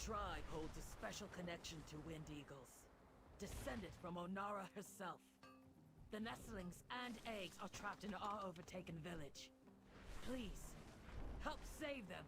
tribe holds a special connection to Wind Eagles, descended from Onara herself. The nestlings and eggs are trapped in our overtaken village. Please, help save them!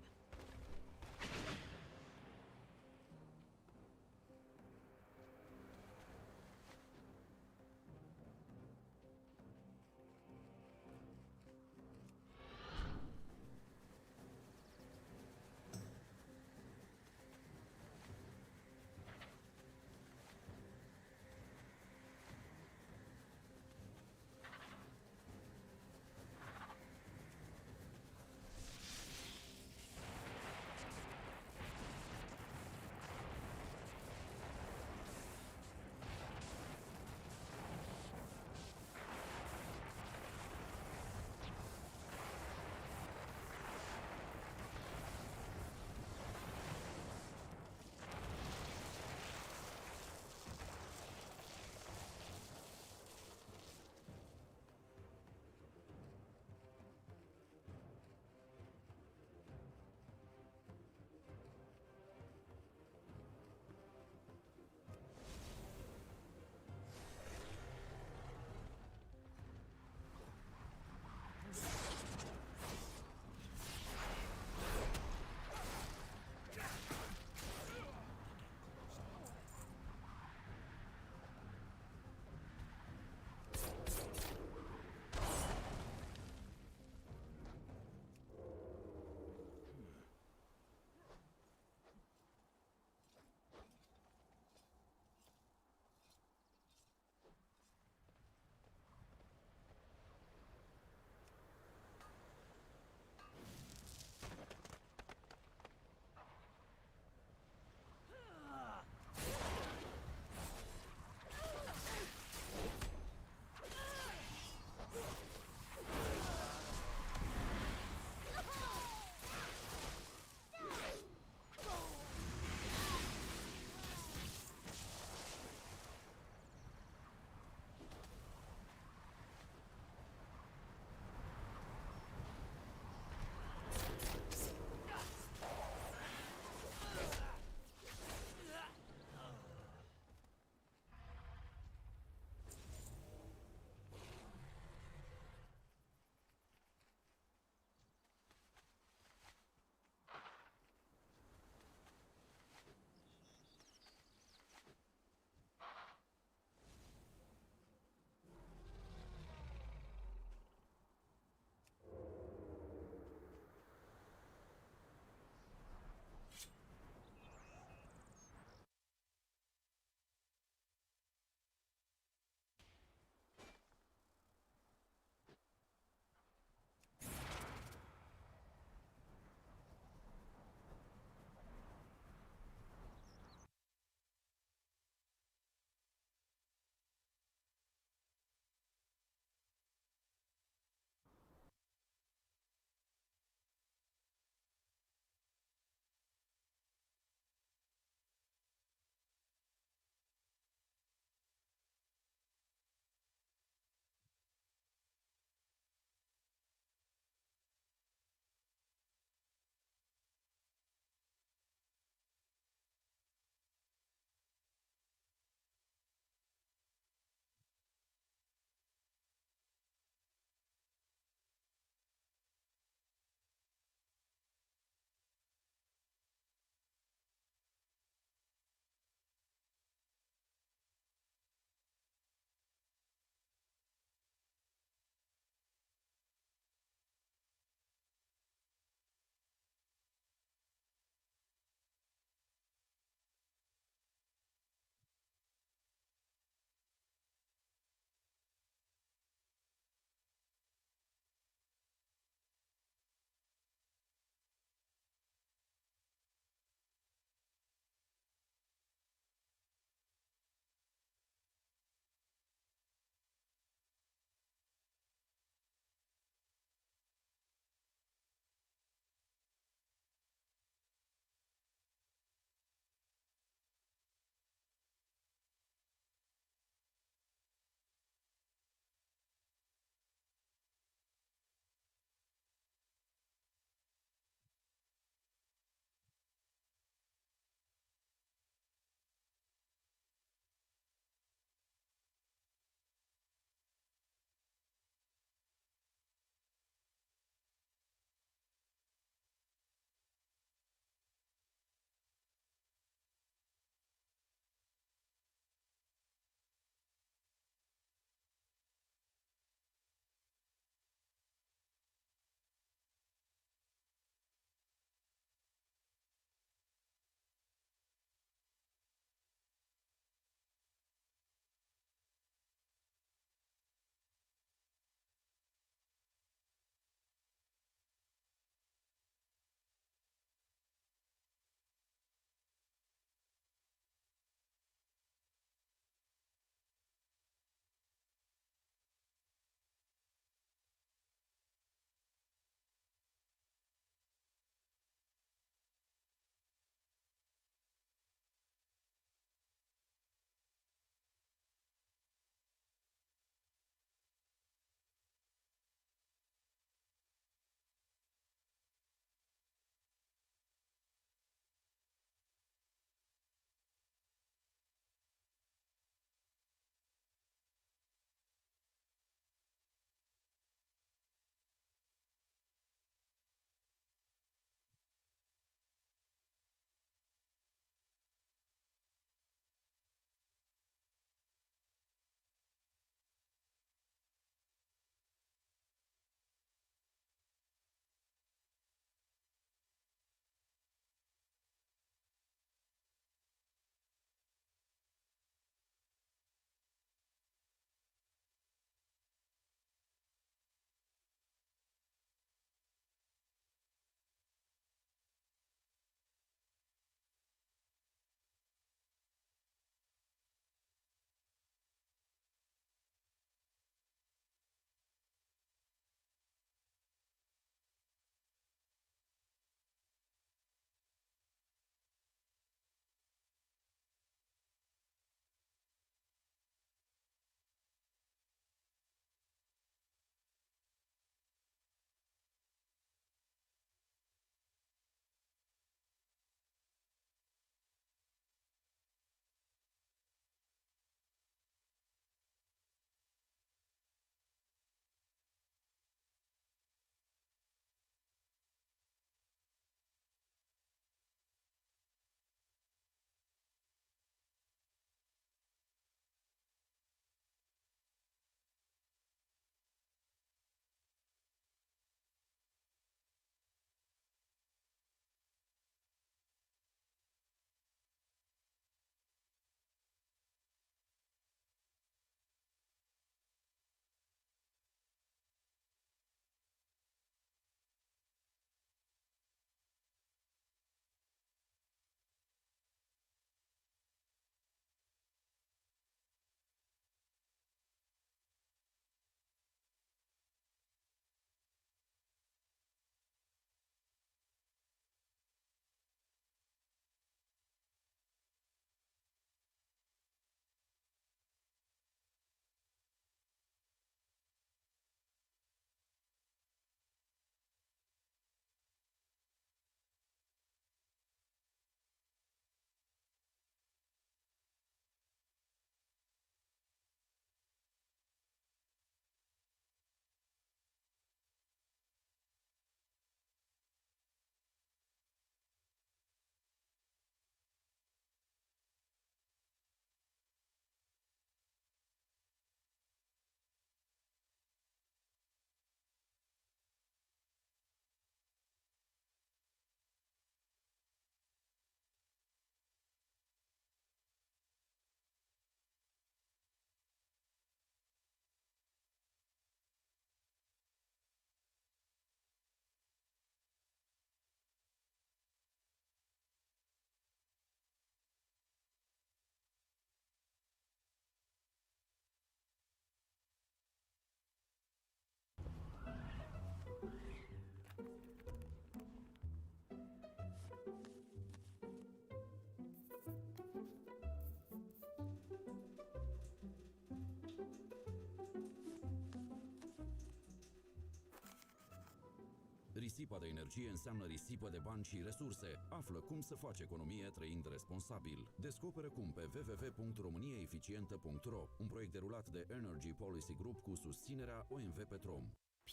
Risipa de energie înseamnă risipă de bani și resurse. Află cum să faci economie trăind responsabil. Descoperă cum pe www.romaniaeficientă.ro, un proiect derulat de Energy Policy Group cu susținerea OMV Petrom.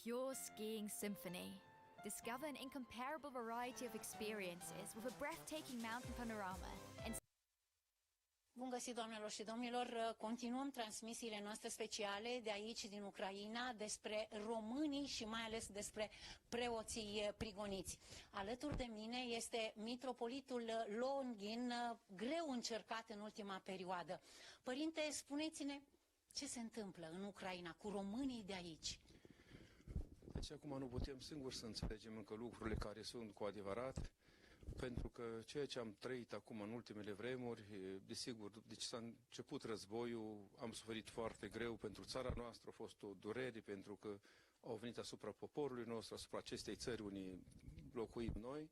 Pure Skiing Symphony. Discover an incomparable variety of experiences with a breathtaking mountain panorama and Bun găsit, doamnelor și domnilor! Continuăm transmisiile noastre speciale de aici, din Ucraina, despre românii și mai ales despre preoții prigoniți. Alături de mine este mitropolitul Longin, greu încercat în ultima perioadă. Părinte, spuneți-ne ce se întâmplă în Ucraina cu românii de aici. Deci acum nu putem singuri să înțelegem încă lucrurile care sunt cu adevărat, pentru că ceea ce am trăit acum în ultimele vremuri, desigur, deci s-a început războiul, am suferit foarte greu pentru țara noastră, a fost o durere pentru că au venit asupra poporului nostru, asupra acestei țări unde locuim noi,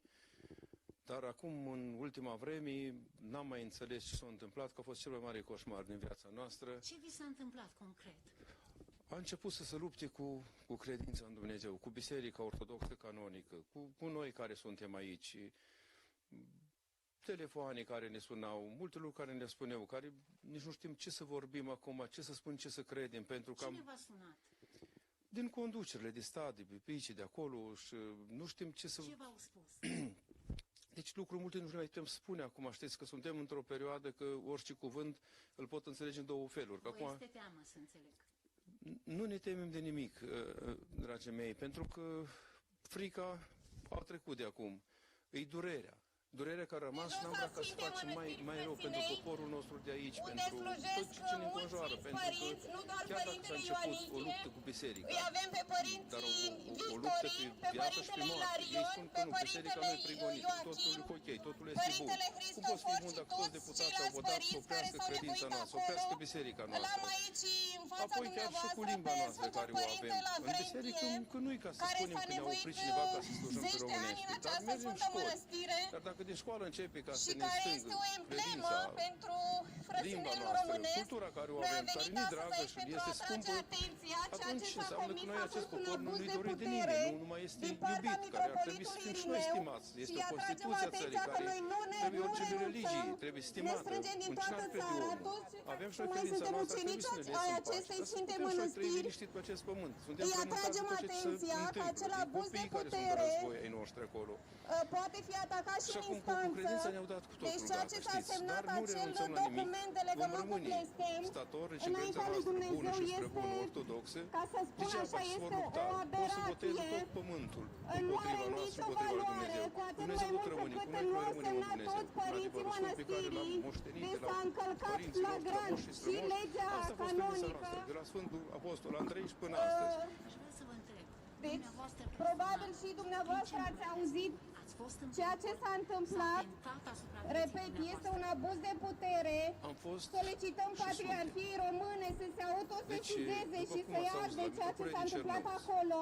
dar acum, în ultima vreme, n-am mai înțeles ce s-a întâmplat, că a fost cel mai mare coșmar din viața noastră. Ce vi s-a întâmplat concret? A început să se lupte cu credința în Dumnezeu, cu Biserica Ortodoxă Canonică, cu noi care suntem aici, telefoane care ne sunau, multe lucruri care ne spuneau, care nici nu știm ce să vorbim acum, ce să spun, ce să credem, pentru că Cine v-a sunat? din conducerile de stat, de pe aici, de acolo, și nu știm ce să... Ce v-au spus? Deci lucruri multe nu mai putem spune acum, știți că suntem într-o perioadă că orice cuvânt îl pot înțelege în două feluri. Că acum... este teamă, să înțeleg. Nu ne temem de nimic, dragii mei, pentru că frica a trecut de acum. E durerea. Durerea care a rămas și n-am vrea ca să facem mai rău pentru poporul nostru de aici, pentru tot ce ne înconjoară, pentru că chiar dacă s-a început o luptă cu biserica, dar o luptă pe viață și pe moarte, ei spun că nu, biserica nu e prigonită, totul e ok, totul este bun. Cum poți fi bun dacă toți deputații au votat să oprească credința noastră, să oprească biserica noastră? Apoi chiar și cu limba noastră care o avem. În biserică, că nu-i ca să spunem că ne-a oprit cineva ca să slujim pe românești, dar mergem în școli. Dar dacă de școală începe ca să ne stângă credința, limba noastră, cultura care o avem, care nu-i dragă și este scumpă, atunci înseamnă că noi acest popor nu ne-i dorim de nimeni, nu mai este iubit, care ar trebui să fim și noi stimați. Este o Constituție a țării care trebuie orice religie, trebuie stimată, un ce n-ar crede omul. Avem și noi credința noastră, ar trebui să ne lăsăm pace, dar să putem și noi trăi liniștit pe acest pământ. Suntem frământați după ce se întâmplă, copiii care sunt de război ai noștri acolo. Poate fi atacat și în Cu instanță. credința ne-au dat cu totul, Deci ceea ce s-a semnat acel document de legământ cu blestem, înaintea lui Dumnezeu este, ca să spun așa, este o aberație în mare nicio valoare, cu atât mai mult cu cât nu au semnat toți părinții mănăstirii, deci s-a încălcat flagrant și legea canonică. De la Sfântul Apostol Andrei și până astăzi. Deci, probabil și dumneavoastră ați auzit ceea ce s-a întâmplat. Repet, este un abuz de putere. Solicităm Patriarhiei Române să se autosesizeze și să ia de ceea ce s-a întâmplat acolo.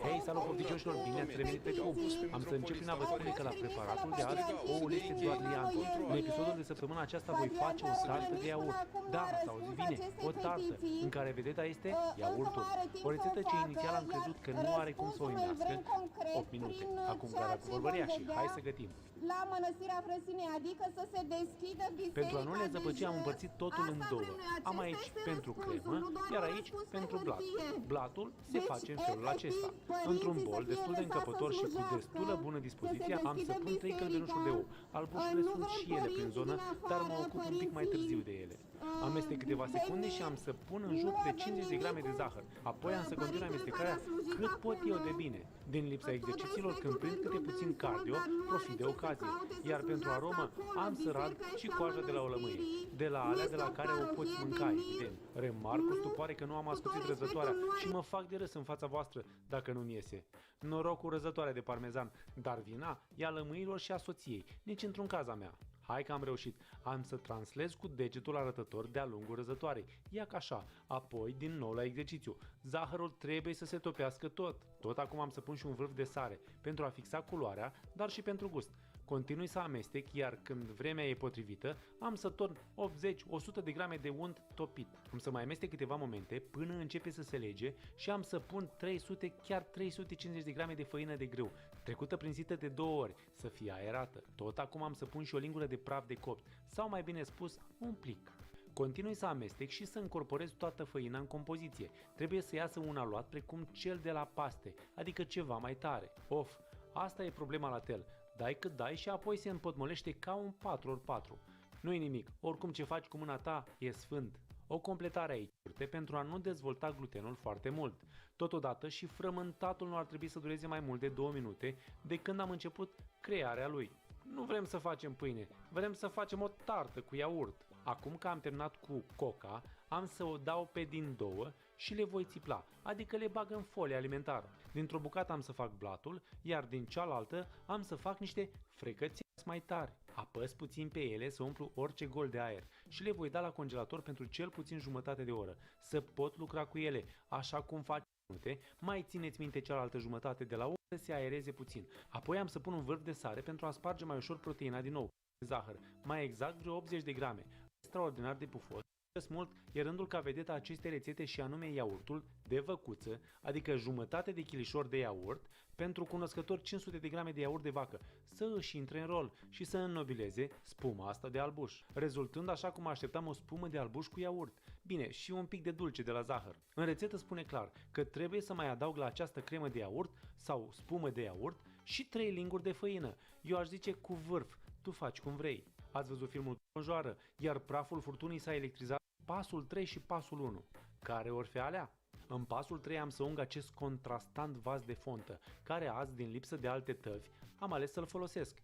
Hei, salut pofticioșilor, bine ați revenit pe club. Am să încep prin a vă spune că la preparatul de azi, oul este doar lian. În episodul de săptămâna aceasta voi face o tartă de iaurt. Da, ați auzit bine, o tartă, în care vedeta este iaurtul. O rețetă ce inițial am crezut că nu are cum să o uimească. 8 minute. Acum gata cu vorbăria și hai să gătim. La Mănăstirea Frăsinei, adică să se deschidă biserica. Pentru a nu le zăpăci am împărțit totul în două. Am aici pentru cremă, iar aici pentru blat. Blatul se face în felul acesta. Într-un bol destul de încăpător și cu destulă bună dispoziție am să pun 3 călbenușuri de ou. Albușurile sunt și ele prin zonă, dar mă ocup un pic mai târziu de ele. Amestec câteva secunde și am să pun în juc de 50 de grame de zahăr. Apoi am să continui amestecarea cât pot eu de bine. Din lipsa exercițiilor, când prind câte puțin cardio, profit de ocazie. Iar pentru aromă am să rad și coaja de la o lămâie, de la alea de la care o poți mânca, evident. Remarc cu stupoare că nu am ascuțit răzătoarea și mă fac de râs în fața voastră dacă nu-mi iese. Noroc cu răzătoarea de parmezan, dar vina e a lămâilor și a soției, nici într-un caz a mea. Hai că am reușit. Am să translez cu degetul arătător de-a lungul răzătoarei. Ia ca așa. Apoi, din nou la exercițiu. Zahărul trebuie să se topească tot. Tot acum am să pun și un vârf de sare, pentru a fixa culoarea, dar și pentru gust. Continui să amestec, iar când vremea e potrivită, am să torn 80-100 de grame de unt topit. Am să mai amestec câteva momente până începe să se lege și am să pun 300, chiar 350 de grame de făină de grâu, trecută prin sită de 2 ori, să fie aerată. Tot acum am să pun și o lingură de praf de copt, sau mai bine spus, un plic. Continui să amestec și să încorporez toată făina în compoziție. Trebuie să iasă un aluat precum cel de la paste, adică ceva mai tare. Of, asta e problema la tel. Dai cât dai și apoi se împotmolește ca un 4x4. Nu-i nimic, oricum ce faci cu mâna ta e sfânt. O completare aici pentru a nu dezvolta glutenul foarte mult. Totodată și frământatul nu ar trebui să dureze mai mult de 2 minute de când am început crearea lui. Nu vrem să facem pâine, vrem să facem o tartă cu iaurt. Acum că am terminat cu coca, am să o dau pe din două și le voi țipla, adică le bag în folie alimentară. Dintr-o bucată am să fac blatul, iar din cealaltă am să fac niște frecăți mai tari. Apăs puțin pe ele să umplu orice gol de aer și le voi da la congelator pentru cel puțin jumătate de oră, să pot lucra cu ele, așa cum fac minute, mai țineți minte cealaltă jumătate de la oră să se aereze puțin. Apoi am să pun un vârf de sare pentru a sparge mai ușor proteina din nou, zahăr, mai exact vreo 80 de grame, extraordinar de pufos. Mult e rândul ca vedetă acestei rețete și anume iaurtul de văcuță, adică jumătate de chilișor de iaurt, pentru cunoscători 500 de grame de iaurt de vacă, să își intre în rol și să înnobileze spuma asta de albuș, rezultând așa cum așteptam o spumă de albuș cu iaurt. Bine, și un pic de dulce de la zahăr. În rețetă spune clar că trebuie să mai adaug la această cremă de iaurt sau spumă de iaurt și 3 linguri de făină. Eu aș zice cu vârf, tu faci cum vrei. Ați văzut filmul Conjoară, iar praful furtunii s-a electrizat pasul 3 și pasul 1. Care or fi alea? În pasul 3 am să ung acest contrastant vas de fontă, care azi, din lipsă de alte tăvi, am ales să-l folosesc.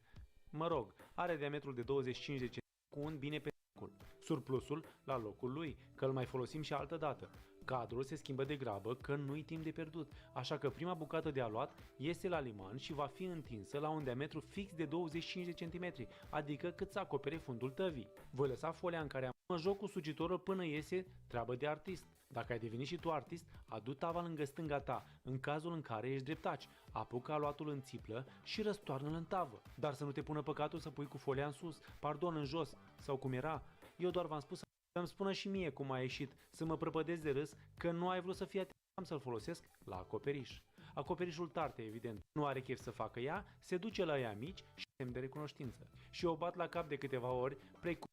Mă rog, are diametrul de 25 de cm cu un bine pe locul. Surplusul la locul lui, că îl mai folosim și altă dată. Cadrul se schimbă de grabă, că nu-i timp de pierdut, așa că prima bucată de aluat iese la liman și va fi întinsă la un diametru fix de 25 de cm, adică cât să acopere fundul tăvii. Voi lăsa folia în care mă joc cu sugitorul până iese treabă de artist. Dacă ai devenit și tu artist, adu tava lângă stânga ta, în cazul în care ești dreptaci, apucă aluatul în țiplă și răstoarnă-l în tavă. Dar să nu te pună păcatul să pui cu folia în sus, în jos, sau cum era. Eu doar v-am spus să-mi spună și mie cum a ieșit, să mă prăpădesc de râs că nu ai vrut să fie atent, am să-l folosesc la acoperiș. Acoperișul tarte, evident, nu are chef să facă ea, se duce la ea mici și semn de recunoștință. Și o bat la cap de câteva ori, precum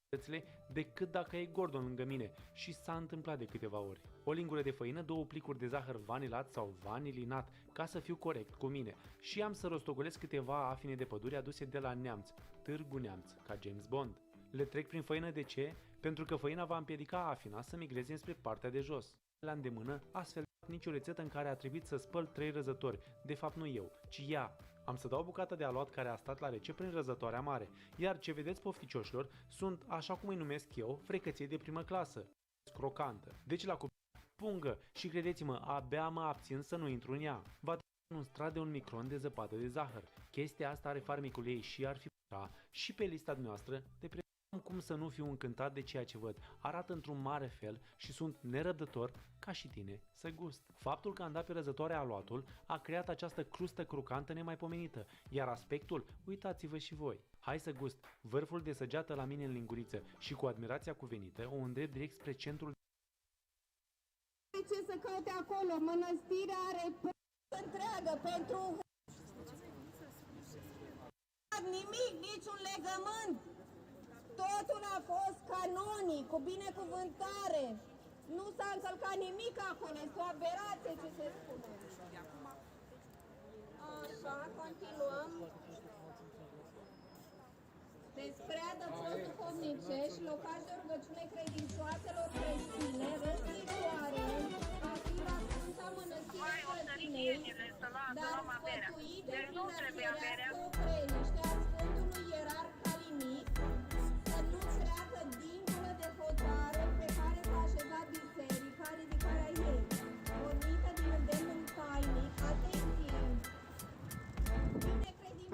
decât dacă e Gordon lângă mine, și s-a întâmplat de câteva ori. O lingură de făină, 2 plicuri de zahăr vanilat sau vanilinat, ca să fiu corect cu mine, și am să rostogolesc câteva afine de pădure aduse de la Neamț, Târgu Neamț, ca James Bond. Le trec prin făină de ce? Pentru că făina va împiedica afina să migreze înspre partea de jos. La îndemână, astfel nicio rețetă în care a trebuit să spăl 3 răzători, de fapt nu eu, ci ea. Am să dau o bucată de aluat care a stat la rece prin răzătoarea mare, iar ce vedeți, pofticioșilor, sunt, așa cum îi numesc eu, frecăței de primă clasă, crocantă. Deci la pungă și credeți-mă, abia mă abțin să nu intru în ea. Va trebui un strat de 1 micron de zăpadă de zahăr. Chestia asta are farmicul ei și ar fi și pe lista noastră de cum să nu fiu încântat de ceea ce văd. Arată într-un mare fel și sunt nerăbdător, ca și tine, să gust. Faptul că am dat pe răzătoare aluatul a creat această crustă crocantă nemaipomenită, iar aspectul, uitați-vă și voi. Hai să gust. Vârful de săgeată la mine în linguriță și cu admirația cuvenită o îndrept direct spre centrul. Ce să caute acolo? Mănăstirea are întreagă pentru nimic, niciun legământ. Totul a fost canonic, cu binecuvântare. Nu s-a încălcat nimic acolo, este o aberație ce se spune. Așa, continuăm. Despre adăpostul duhovnicești, locaș de rugăciune credincioaselor creștine, răscritoare, a fi la Sfânta Mănăstire Călținei, dar sfătuit de prin arhierească opreliște a Sfântului Ierarh Calinic, să nu treacă dincolo de hotare pe care s-a așezat biserica, ridicarea ei, pornită din îndemnul tainic, atenție!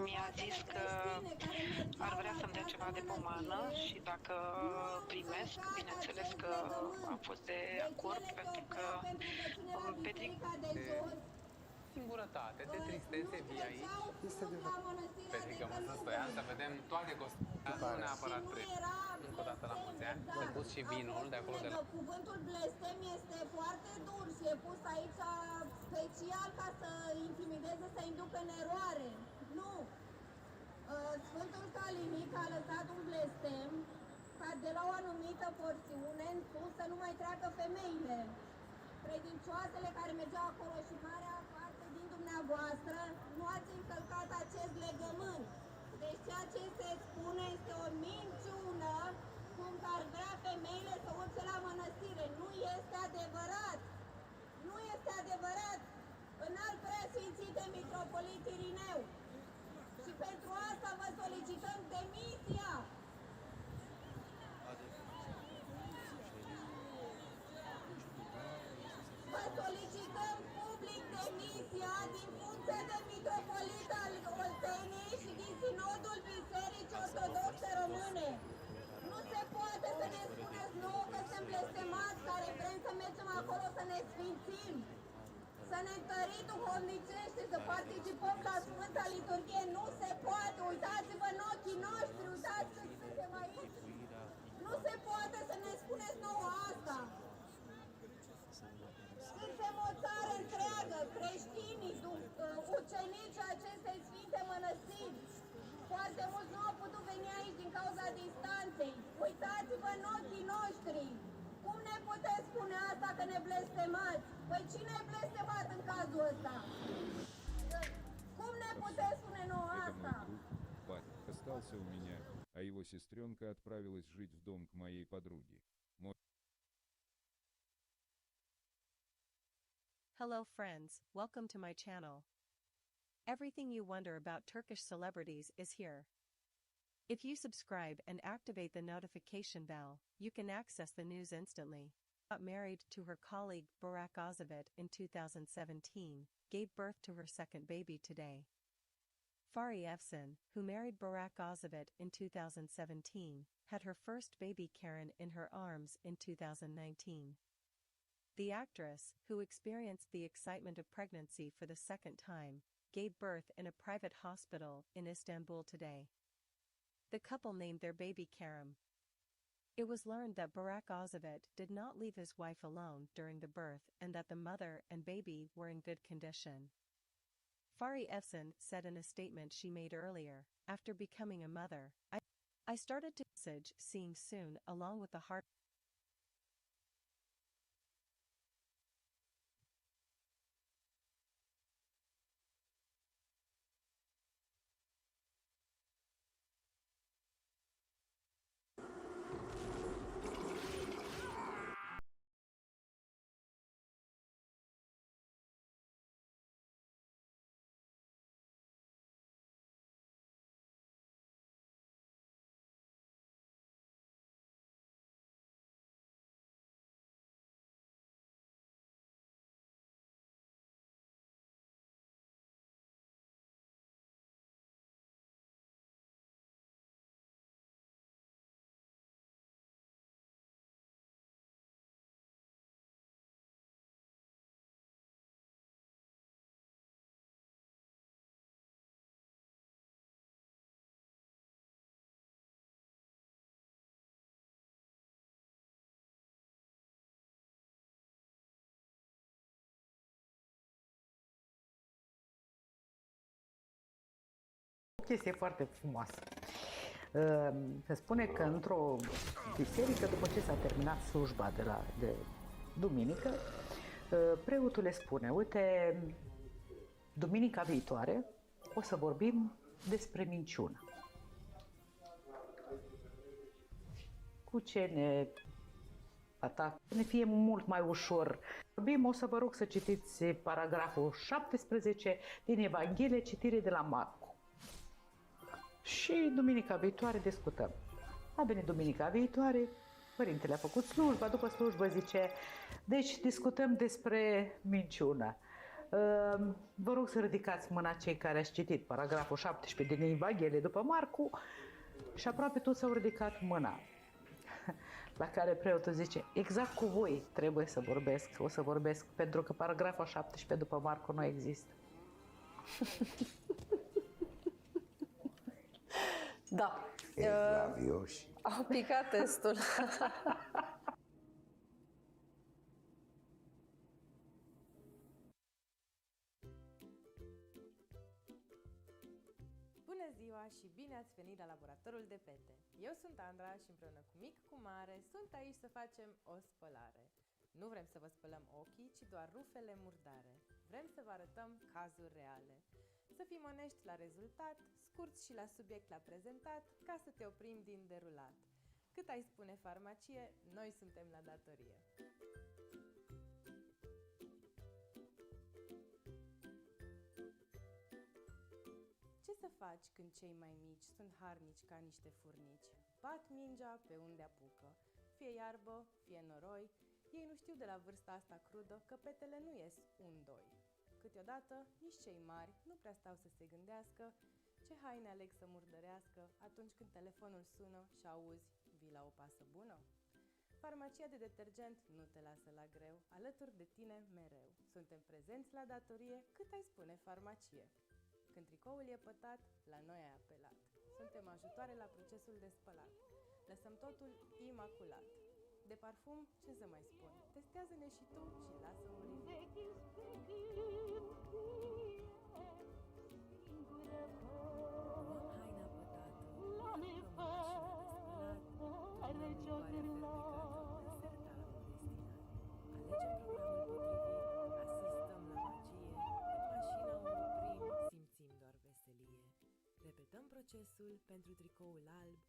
Mi-a zis că ar vrea să-mi dea ceva de pomană și dacă primesc, bineînțeles că am fost de acord, pentru că îmi petric singurătate, de tristețe vii aici. Este Pentru că mă să stoiam să vedem toate costurile, nu neapărat trei. Încă o dată la mulți ani. S-a pus și vinul de acolo de la... Cuvântul blestem este foarte dur și e pus aici special ca să intimideze, să inducă în eroare. Nu! Sfântul Calinic a lăsat un blestem ca de la o anumită porțiune în sus să nu mai treacă femeile. Credincioasele care mergeau acolo și marea parte din dumneavoastră nu ați încălcat acest legământ. Deci ceea ce se spune este o minciună, cum că ar vrea femeile să urce la mănăstire. Nu este adevărat! Nu este adevărat! Înalt preasfințite mitropolit Irineu! Și pentru asta vă solicităm demisia! Vă solicităm public demisia din funcția de mitropolit al Olteniei și din Sinodul Bisericii Ortodoxe Române. Nu se poate să ne spuneți nouă că suntem blestemați, care vrem să mergem acolo să ne sfințim, să ne întărim duhovnicește, să participăm la Sfânta Liturghie. Nu se poate! Uitați-vă în ochii noștri, uitați că suntem aici! Nu se poate să ne spuneți nouă asta! Suntem o țară întreagă, creștinii, ucenicii acestei sfinte mănăstiri. Foarte mulți nu au putut veni aici din cauza distanței. Uitați-vă în ochii noștri! Cum ne puteți spune asta că ne blestemați? Păi cine e blestemat în cazul ăsta? Cum ne puteți spune nouă asta? Батя остался у меня, а его сестренка отправилась жить в дом к моей подруге. Hello friends, welcome to my channel. Everything you wonder about Turkish celebrities is here. If you subscribe and activate the notification bell, you can access the news instantly. Got married to her colleague Burak Ozavit in 2017, gave birth to her second baby today. Fari Efsun, who married Burak Ozavit in 2017, had her first baby Karen in her arms in 2019. The actress, who experienced the excitement of pregnancy for the second time, gave birth in a private hospital in Istanbul today. The couple named their baby Kerem. It was learned that Burak Ozavit did not leave his wife alone during the birth and that the mother and baby were in good condition. Fari Efsun said in a statement she made earlier, after becoming a mother, I started to message seeing soon along with the heart. O chestie foarte frumoasă. Se spune că într-o biserică, după ce s-a terminat slujba de duminică, preotul le spune: uite, duminica viitoare o să vorbim despre minciună. Cu ce ne atacă, ne fie mult mai ușor. Vorbim, o să vă rog să citiți paragraful 17 din Evanghelie, citire de la Marcu. Și duminica viitoare discutăm. A venit duminica viitoare, părintele a făcut slujba, după slujbă zice: deci discutăm despre minciună. Vă rog să ridicați mâna cei care ați citit paragraful 17 din Evanghelie după Marcu. Și aproape toți s-au ridicat mâna. La care preotul zice: exact cu voi trebuie să vorbesc, o să vorbesc, pentru că paragraful 17 după Marcu nu există. Da. Evlavioși. Au picat testul. Bună ziua și bine ați venit la laboratorul de pete. Eu sunt Andra și împreună cu mic cu mare sunt aici să facem o spălare. Nu vrem să vă spălăm ochii, ci doar rufele murdare. Vrem să vă arătăm cazuri reale. Să fim onești la rezultat, scurți și la subiect la prezentat, ca să te oprim din derulat. Cât ai spune farmacie, noi suntem la datorie. Ce să faci când cei mai mici sunt harnici ca niște furnici? Bat mingea pe unde apucă, fie iarbă, fie noroi. Ei nu știu de la vârsta asta crudă că petele nu ies un-doi. Câteodată, nici cei mari nu prea stau să se gândească ce haine aleg să murdărească atunci când telefonul sună și auzi, vii la o pasă bună? Farmacia de detergent nu te lasă la greu, alături de tine mereu. Suntem prezenți la datorie, cât ai spune farmacie. Când tricoul e pătat, la noi ai apelat. Suntem ajutoare la procesul de spălat. Lăsăm totul imaculat. De parfum, ce să mai spun? Testează-ne și tu și lasă un review. Repetăm procesul pentru tricoul alb.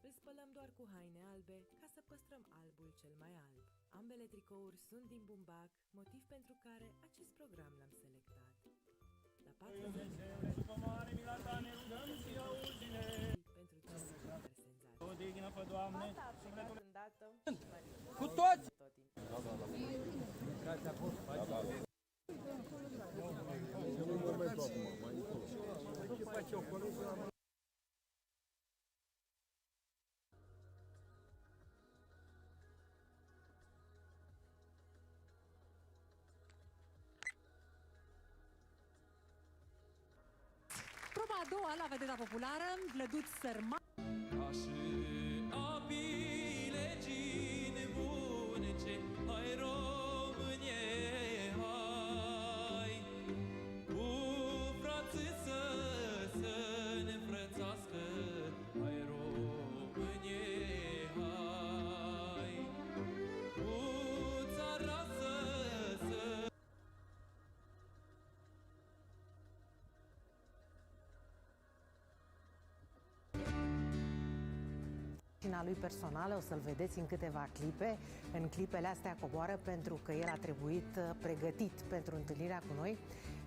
Îl spălăm doar cu haine albe ca să păstrăm albul cel mai alb. Ambele tricouri sunt din bumbac, motiv pentru care acest program l-am selectat. La 40 pentru ce super senzație. O dignă pe Doamne, sufletul îndată și mai cu toți! Proba a doua la vedeta populară, Vlăduț Sărman. Hai Românie, hai, cu frații să ne înfrățească. Hai Românie, hai, cu țara să lui personală, o să-l vedeți în câteva clipe. În clipele astea coboară pentru că el a trebuit pregătit pentru întâlnirea cu noi.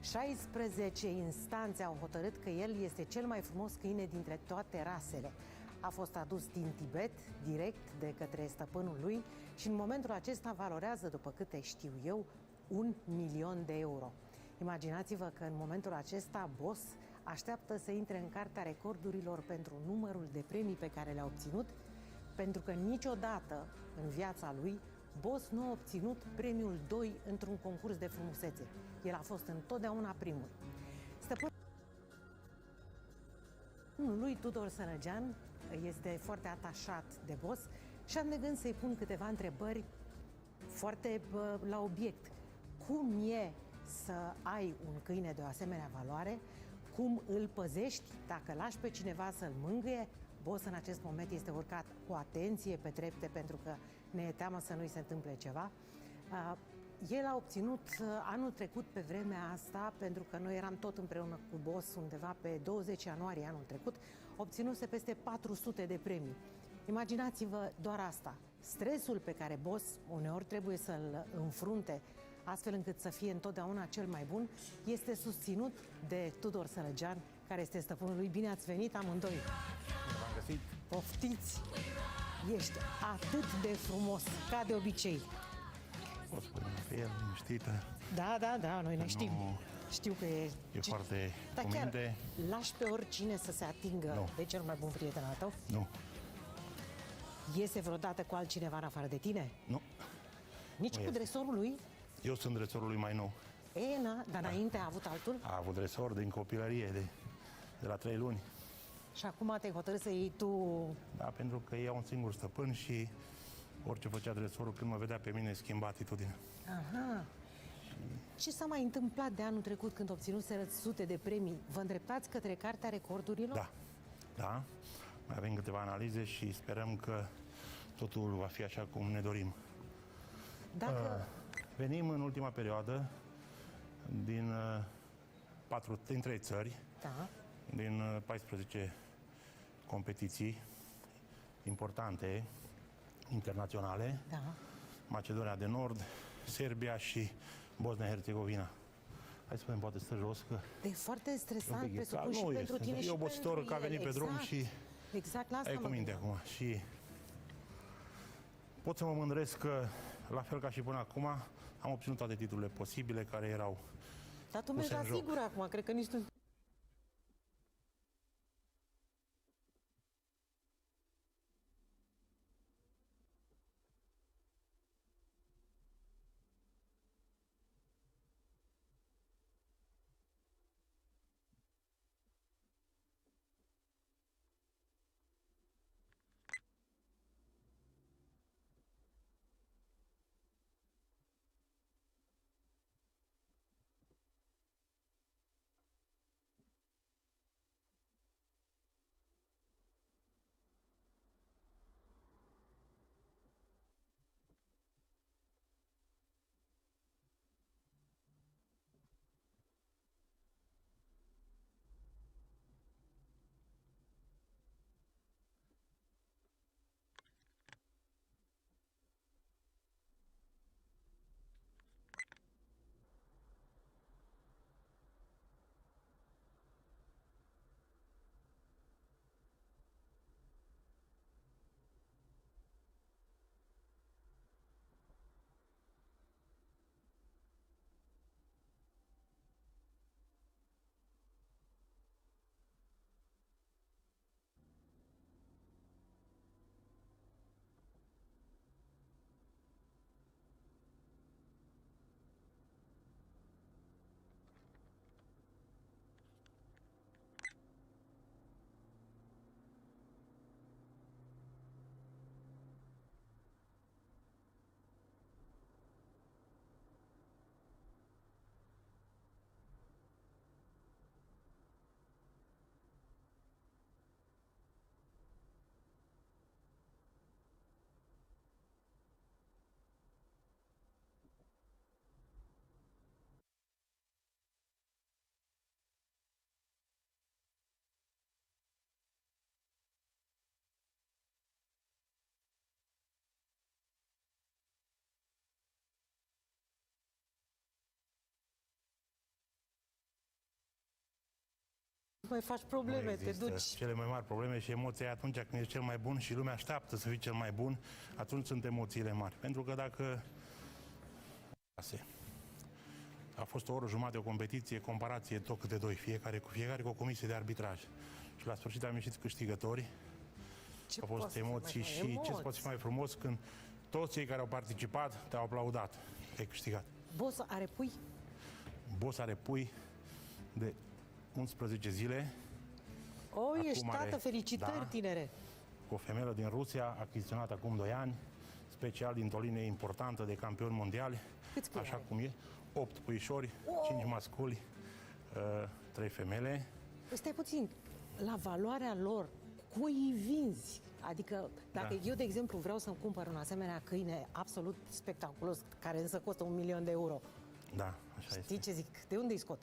16 instanțe au hotărât că el este cel mai frumos câine dintre toate rasele. A fost adus din Tibet, direct de către stăpânul lui și în momentul acesta valorează, după câte știu eu, 1.000.000 de euro. Imaginați-vă că în momentul acesta Boss așteaptă să intre în cartea recordurilor pentru numărul de premii pe care le-a obținut, pentru că niciodată în viața lui Boss nu a obținut premiul 2 într-un concurs de frumusețe. El a fost întotdeauna primul. Stăpânul lui, Tudor Sărăgean, este foarte atașat de Boss și am de gând să-i pun câteva întrebări foarte la obiect. Cum e să ai un câine de o asemenea valoare? Cum îl păzești? Dacă lași pe cineva să-l mângâie? Boss în acest moment este urcat cu atenție pe trepte pentru că ne e teamă să nu-i se întâmple ceva. El a obținut anul trecut pe vremea asta, pentru că noi eram tot împreună cu Boss undeva pe 20 ianuarie anul trecut, obținuse peste 400 de premii. Imaginați-vă doar asta. Stresul pe care Boss uneori trebuie să-l înfrunte astfel încât să fie întotdeauna cel mai bun, este susținut de Tudor Sărăgean, care este stăpânul lui. Bine ați venit amândoi! V-am găsit! Poftiți! Ești atât de frumos, ca de obicei. O spune pe el, liniștită. Da, noi ne știm. Știu că e foarte dar cuminte. Chiar lași pe oricine să se atingă de cel mai bun prieten al tău? Nu. Iese vreodată cu altcineva în afară de tine? Nu. Nici cu dresorul lui? Eu sunt dresorul lui mai nou. Dar înainte a avut altul? A avut dresor din copilărie, de la 3 luni. Și acum te-ai hotărât să iei tu... Da, pentru că ea un singur stăpân și orice făcea dresorul, când mă vedea pe mine, schimba atitudinea. Aha. Ce s-a mai întâmplat de anul trecut când obținuseră sute de premii? Vă îndreptați către Cartea Recordurilor? Da. Mai avem câteva analize și sperăm că totul va fi așa cum ne dorim. Venim în ultima perioadă din 3 țări, din 14 competiții importante, internaționale, Macedonia de Nord, Serbia și Bosnia-Herzegovina. Hai să spunem, poate stă jos, că... E foarte stresant, presupun, și pentru tine și e obositor că a venit pe drum și... Exact, la asta ai cu minte acum. Și pot să mă mândresc că, la fel ca și până acum, am obținut toate titlurile posibile care erau. Dar tu mergi la sigur acum, cred că nici tu... mai faci probleme, te duci. Cele mai mari probleme și emoția atunci când ești cel mai bun și lumea așteaptă să fii cel mai bun, atunci sunt emoțiile mari. Pentru că dacă a fost o oră jumătate o competiție, comparație tot câte doi, fiecare cu o comisie de arbitraj. Și la sfârșit am ieșit câștigători. Au fost emoții și ce poate fi mai frumos când toți cei care au participat te-au aplaudat că ai câștigat. Boss are pui? Boss are pui de 11 zile. Ești tată, felicitări, tinere! O femeie din Rusia, achiziționată acum 2 ani, special dintr-o linie importantă de campioni mondiali, așa cum e. 8 puișori, 5 masculi, 3 femele. Stai puțin, la valoarea lor, cui îi vinzi? Adică, dacă eu, de exemplu, vreau să-mi cumpăr un asemenea câine absolut spectaculos, care însă costă 1 milion de euro. Da, așa este. Știi ce zic? De unde îi scot?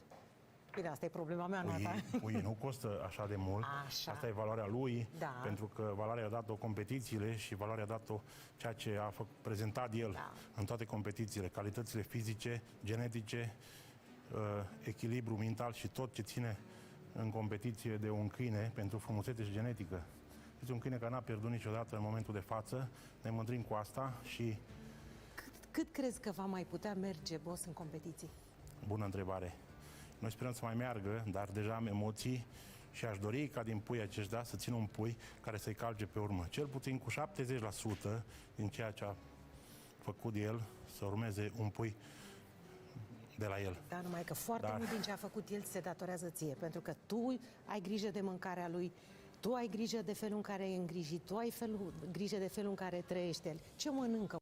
Bine, asta e problema mea, nu a ta. Puii nu costă așa de mult. Asta e valoarea lui, pentru că valoarea a dat-o competițiile și valoarea a dat-o ceea ce a prezentat el în toate competițiile, calitățile fizice, genetice, echilibru mental și tot ce ține în competiție de un câine pentru frumusețe și genetică. Este un câine care n-a pierdut niciodată în momentul de față, ne mândrim cu asta și... Cât crezi că va mai putea merge Boss în competiții? Bună întrebare. Noi sperăm să mai meargă, dar deja am emoții și aș dori ca din pui aceștia să țină un pui care să-i calce pe urmă. Cel puțin cu 70% din ceea ce a făcut el, să urmeze un pui de la el. Da, numai că foarte mult din ce a făcut el se datorează ție, pentru că tu ai grijă de mâncarea lui, tu ai grijă de felul în care e îngrijit, tu ai grijă de felul în care trăiește el. Ce mănâncă?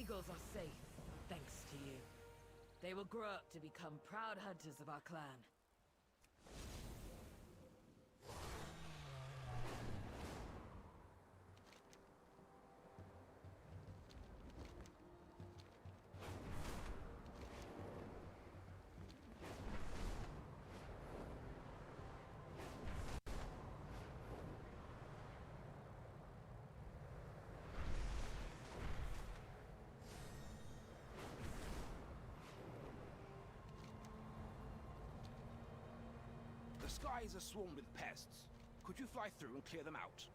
eagles are safe, thanks to you. They will grow up to become proud hunters of our clan. The skies are swarmed with pests. Could you fly through and clear them out?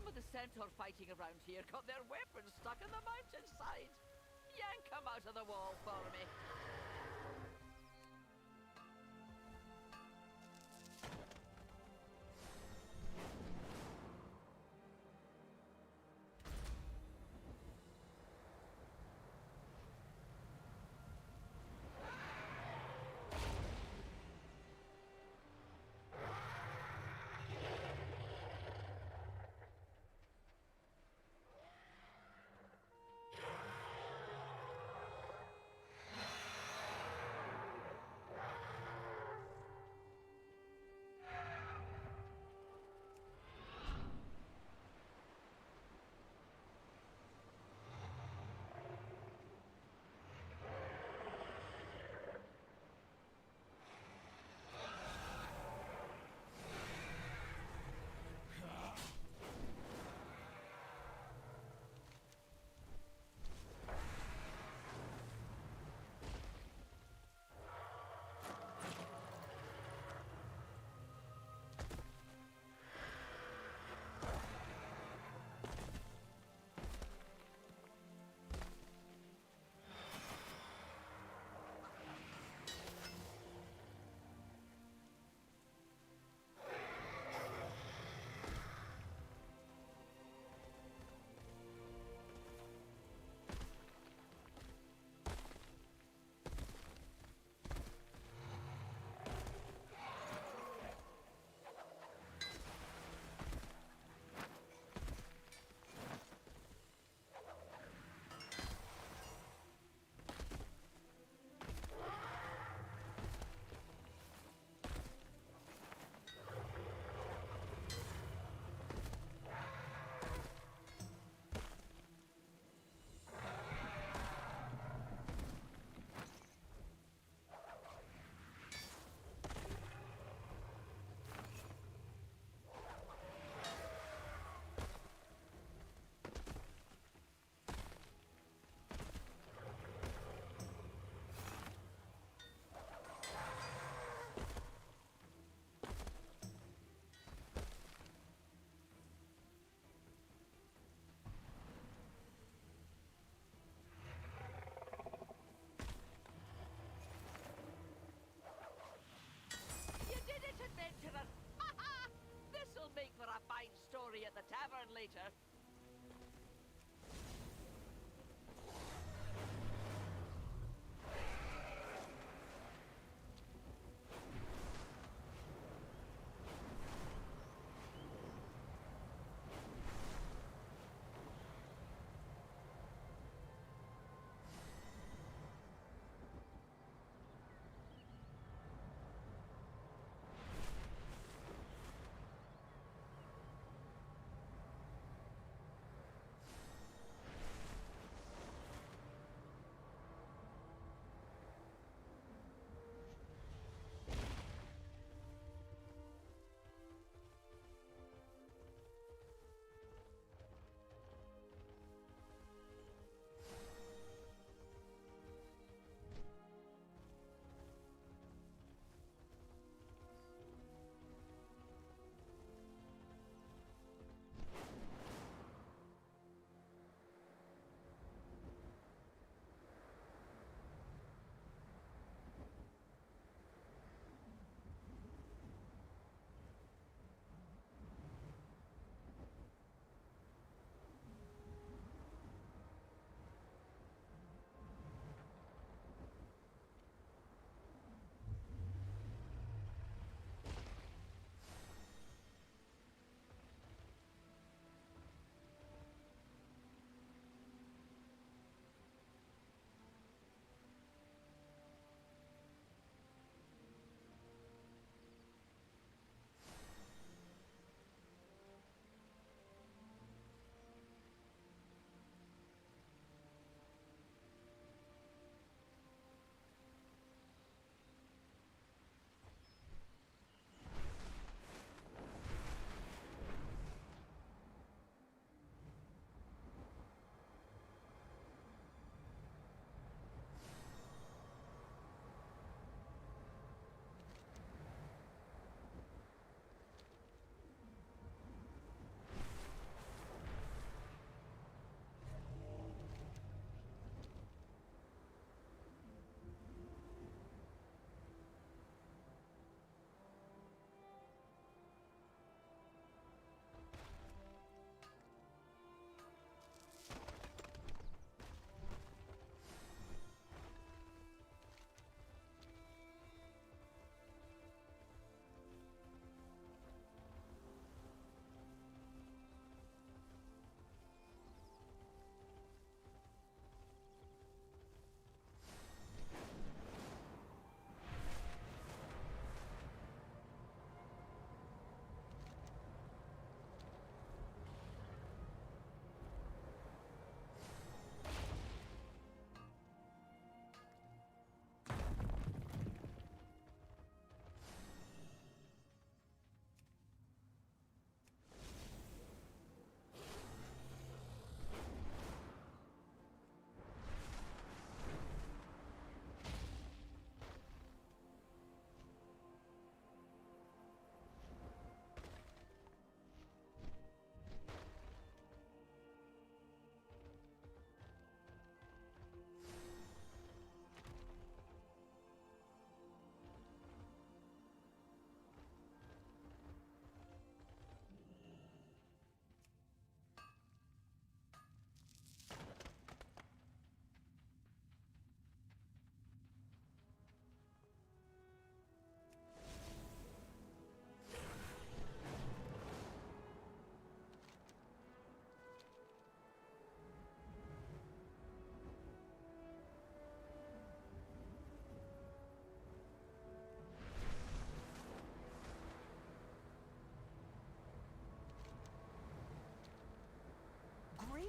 Some of the centaur fighting around here got their weapons stuck in the mountainside. Yank them out of the wall for me. Adventurer! Ha ha! This'll make for a fine story at the tavern later.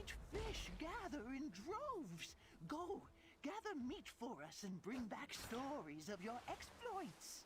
Which fish gather in droves. Go, gather meat for us and bring back stories of your exploits.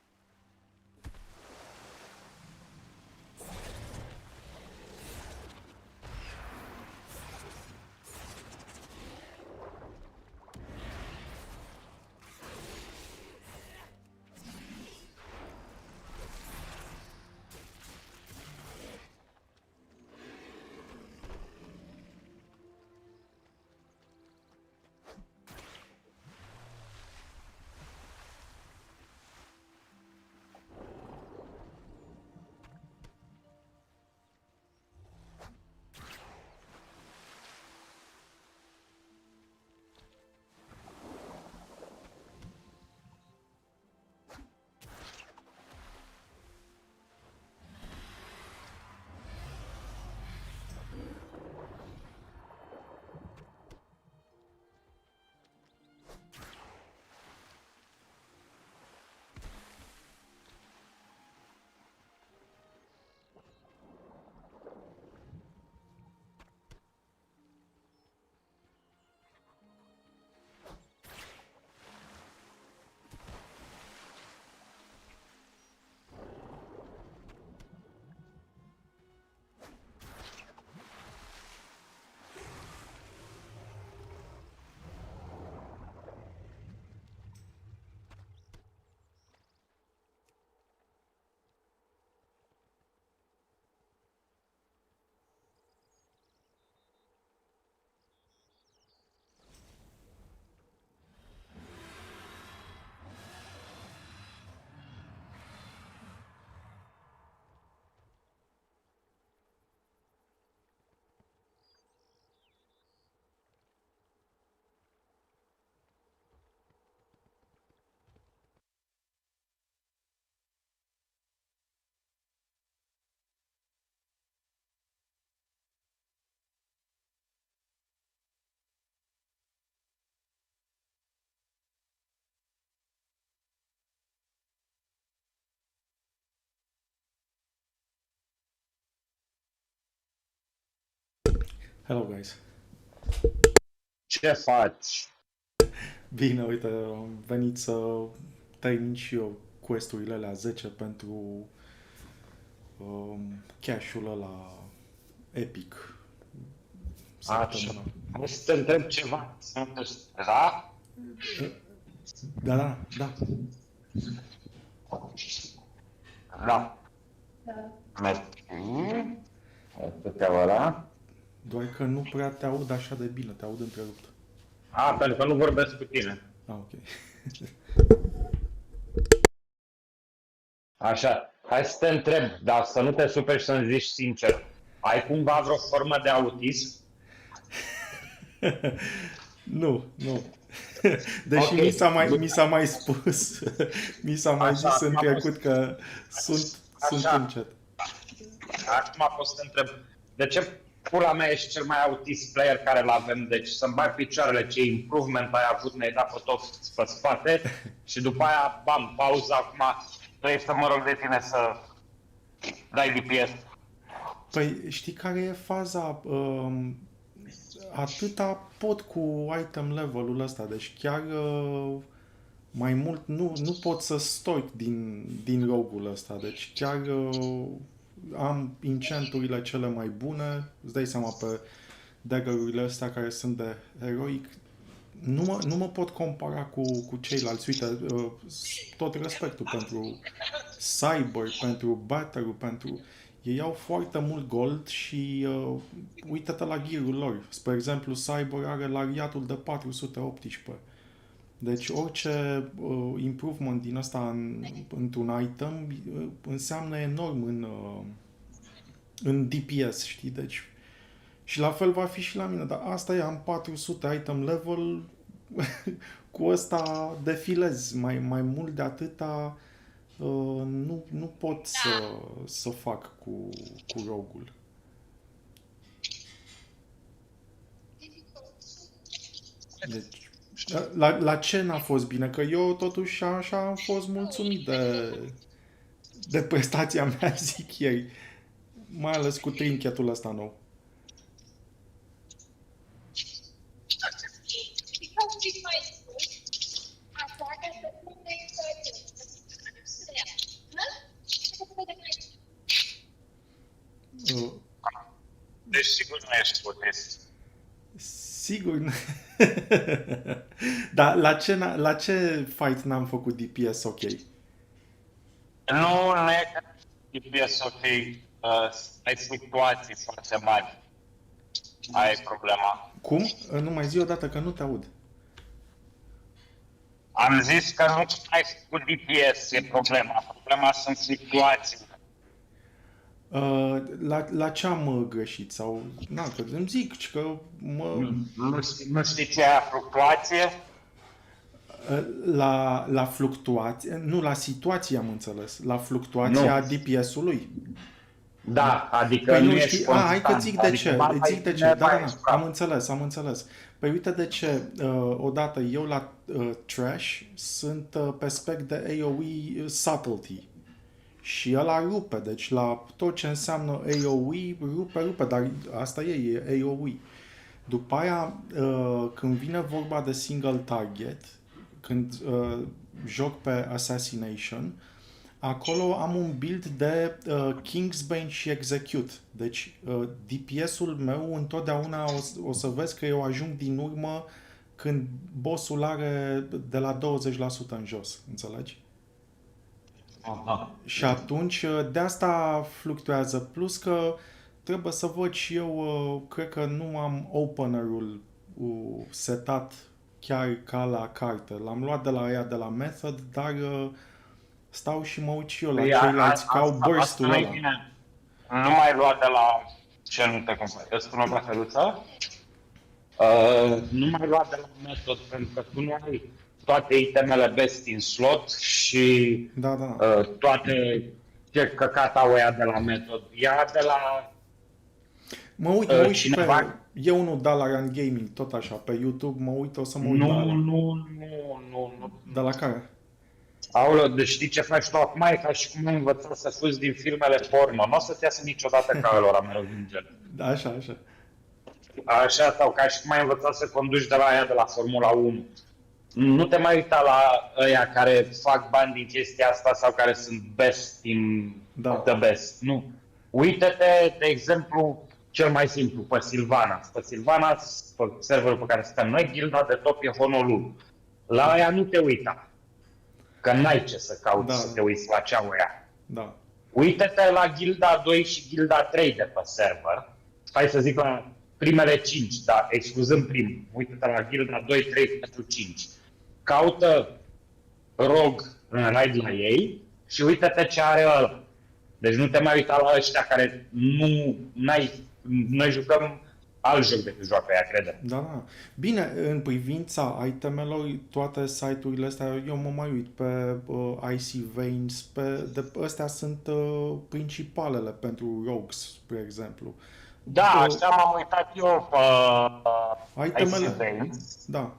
Hello, guys. Ce faci? Bine, uite, am venit să termin și eu quest-urile alea 10 pentru cash-ul ăla epic. Așa. Hai să te întreb ceva. Da? Da. Da. Mersi. Puteau ăla. Doar că nu prea te aud așa de bine, te aud întrerupt. Pentru că nu vorbesc cu tine. Ok. Așa, hai să te întreb, dar să nu te superi să-mi zici sincer. Ai cumva vreo formă de autism? Nu. Deși okay. mi s-a mai spus, mi s-a mai zis în trecut că sunt încet. Acum pot să te întreb, de ce pula mea ești cel mai autist player care l-avem? Deci să-mi bai picioarele, ce improvement ai avut, ne-ai dat pe tot pe spate și după aia, bam, pauză acum, vrei să mă rog de tine să dai DPS. Păi știi care e faza? Atâta pot cu item level-ul ăsta, deci chiar mai mult nu pot să stoic din rogue-ul ăsta, deci chiar am enchant-urile cele mai bune, îți dai seama pe dagger-urile astea care sunt de heroic, nu mă pot compara cu ceilalți, uite, tot respectul pentru Cyber, pentru Battle, pentru... Ei au foarte mult gold și uită-te la gear-ul lor. Spre exemplu, Cyber are lariatul de 418. Deci orice improvement din asta într-un item înseamnă enorm în DPS, știi? Deci, și la fel va fi și la mine, dar asta e, am 400 item level, cu ăsta defilez, mai mult de atâta nu pot să fac cu rogue-ul. Deci, la ce n-a fost bine? Că eu totuși așa am fost mulțumit de prestația mea, zic ieri. Mai ales cu trinchetul ăsta nou. ești autist. Sigur. Dar la ce fight n-am făcut DPS ok? Nu e DPS ok, ai fluctuații foarte mari. Aia e problema. Cum? Nu mai zi o dată că nu te aud. Am zis că nu ai făcut DPS, e problema. Problema sunt fluctuații. La ce am greșit? Sau, na, că îmi zic că Nu știi ce e aia fluctuație? La fluctuație, nu, la situație am înțeles. La fluctuația DPS-ului. Da, adică păi nu ești ești constant. constant. Hai că zic de ce, Adică zic de ce. Da, am înțeles. Păi uite de ce, odată eu la Trash sunt pe spec de AoE Subtlety. Și ăla rupe, deci la tot ce înseamnă AoE, rupe, dar asta e AoE. După aia, când vine vorba de single target, când joc pe Assassination, acolo am un build de Kingsbane și Execute. Deci DPS-ul meu întotdeauna o să vezi că eu ajung din urmă când bossul are de la 20% în jos, înțelegi? Aha. Și atunci de asta fluctuează, plus că trebuie să văd și eu, cred că nu am opener-ul setat chiar ca la carte. L-am luat de la ea, de la Method, dar stau și mă uit și eu la ceilalți că au burst-ul ăla. Nu mai lua de la ce nu te cumpări. Îți spun o cafeluță? Nu mai lua de la Method, pentru că tu nu ai toate itemele best in slot și toate ce căcat au ea de la Method. Ia de la mă uit și pe... Eu nu da la Run Gaming, tot așa, pe YouTube mă uit, o să mă uit Nu. De la care? Aoleu, deci știi ce faci tu acum? E ca și cum ai învățat să fuzi din filmele porno. Nu o să-ți iasă niciodată ca lor din gen. Da, așa. Așa, sau ca și cum ai învățat să conduci de la ea de la Formula 1. Nu te mai uita la ăia care fac bani din chestia asta sau care sunt best in the best. Nu. Uită-te, de exemplu, cel mai simplu, pe Sylvanas. Pe Sylvanas, pe serverul pe care suntem noi, gilda de top e Honolulu. La aia nu te uita. Că n-ai ce să cauți să te uiți la cea oia. Da. Uită-te la gilda 2 și gilda 3 de pe server. Hai să zic la primele 5, da, excluzând primul. Uită-te la gilda 2, 3, 4, 5. Caută Rogue în raid la ei și uită-te ce are ăla. Deci nu te mai uita la ăștia care noi jucăm alt joc decât joacă ea, credem. Da. Bine, în privința itemelor, toate site-urile astea, eu mă mai uit pe IC Veins, astea sunt principalele pentru Rogues, spre exemplu. Da, așa m-am uitat eu pe itemele. IC Veins. Da.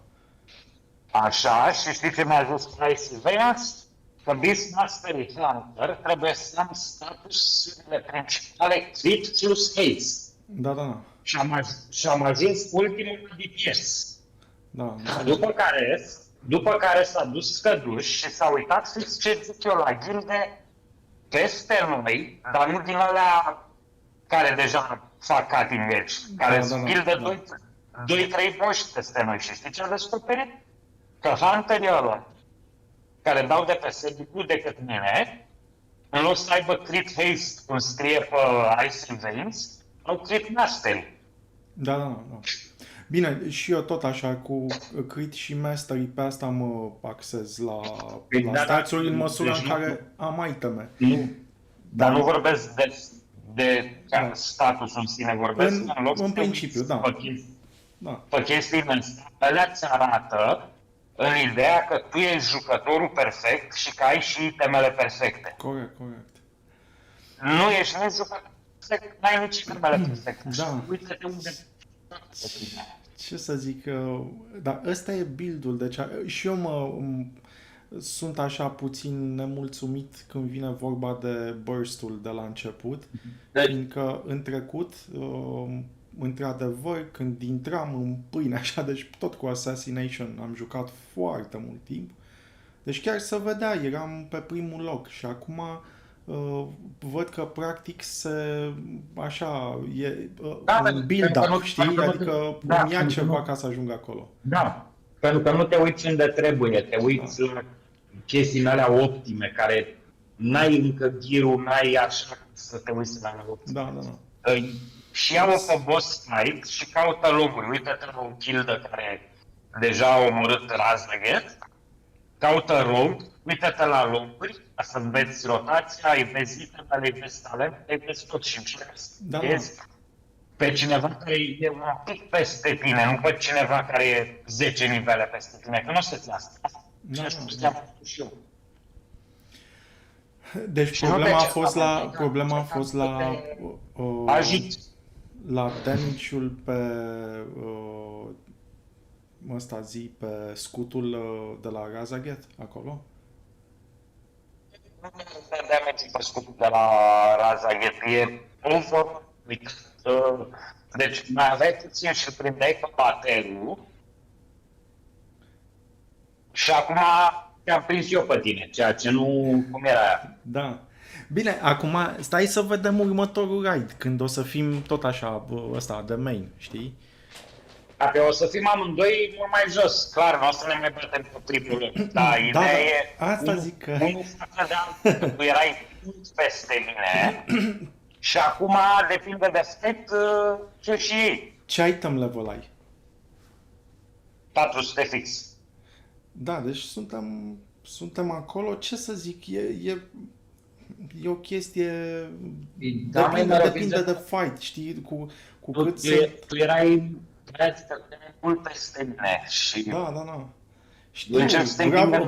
Așa, și știi ce mi-a zis pe IC Veins? Că Beastmaster Hunter trebuie să am statusurile principale crit plus haste. Da. Și am ajuns ultimul cu DPS. Da. După care s-a dus scăduș și s-a uitat fix ce zic eu la gilde peste noi, dar nu din alea care deja fac cutting edge, care sunt gilde 2-3 boși peste noi. Și știi ce a descoperit? Că Hunterii ăla, care dau de PS decât mine, în loc să aibă crit haste, cum scrie pe Ice Veins, au crit mastery. Da. Bine, și eu tot așa, cu crit și mastery, pe asta mă axez la stațiuni în măsura în care am iteme. Dar nu vorbesc de status în sine, vorbesc în principiu, da. Pe chestiile astea, alea ți arată în ideea că tu ești jucătorul perfect și că ai și itemele perfecte. Corect. Nu ești nici jucător perfect, n-ai nici itemele perfecte. Da. Uite-te unde... Ce să zic, dar ăsta e build-ul, deci și eu sunt așa puțin nemulțumit când vine vorba de burst-ul de la început, fiindcă în trecut, într-adevăr, când intram în pâine, așa, deci tot cu Assassination am jucat foarte mult timp, deci chiar se vedea, eram pe primul loc și acum văd că practic așa, e Da, un build-up, știi? pentru că nu- Adică da, îmi ia pentru că ceva nu- ca să ajung acolo. Da, pentru că nu te uiți unde trebuie, te uiți la chestiile alea optime, care n-ai încă gear-ul, n-ai așa să te uiți la alea optime. Da. Și iau pe boss fight și caută loguri. Uite-te la o gildă care deja a omorât Razaghet, caută log, uite-te la loguri, ca să vezi rotația, îi vezi itemele, îi vezi talent, îi vezi tot și încerci să vezi pe cineva care e un pic peste tine, nu pe cineva care e 10 nivele peste tine, că nu o să-ți lasă. Și așa am făcut și eu. Deci Și problema nu a fost la Ajit. la damage-ul pe ăsta zi, pe scutul de la Razaghet, acolo? Nu damage pe scutul de la Razaghet, e over, deci mai aveai puțin și prindeai pe bateriu și acum te-am prins eu pe tine, ceea ce nu, cum era aia. Da. Bine, acum stai să vedem următorul raid, când o să fim tot așa, ăsta, de main, știi? Dacă o să fim amândoi mult mai jos, clar, nu o să ne mai batem pe tripul lor. Da, ideea e, asta zic că... unul față de altul, că tu erai mult peste mine și acum depinde de aspect ce și ei. Ce item level ai? 400 fix. Da, deci suntem acolo, ce să zic, e o chestie, depinde de fight, știi, cu cât tu erai mult peste mine și... Da. Știu,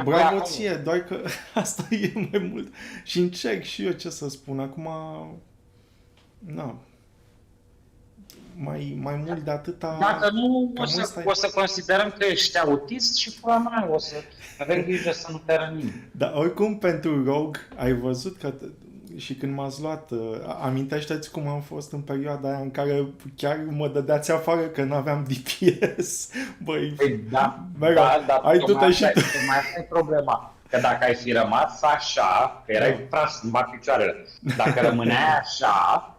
bravo ție, doar că asta e mai mult. Și încerc și eu ce să spun, acum, na, mai mult de atâta... Dacă nu, o să considerăm că ești autist și pula mea, o să avem grijă să nu te rănim. Dar oricum pentru Rogue, ai văzut că și când m-ați luat, amintește-ți cum am fost în perioada aia în care chiar mă dădeați afară că nu aveam DPS. Băi, da, ai du-te și tu. Mai asta e problema. Că dacă ai fi rămas așa, că erai tras, nu bat picioarele, dacă rămâneai așa,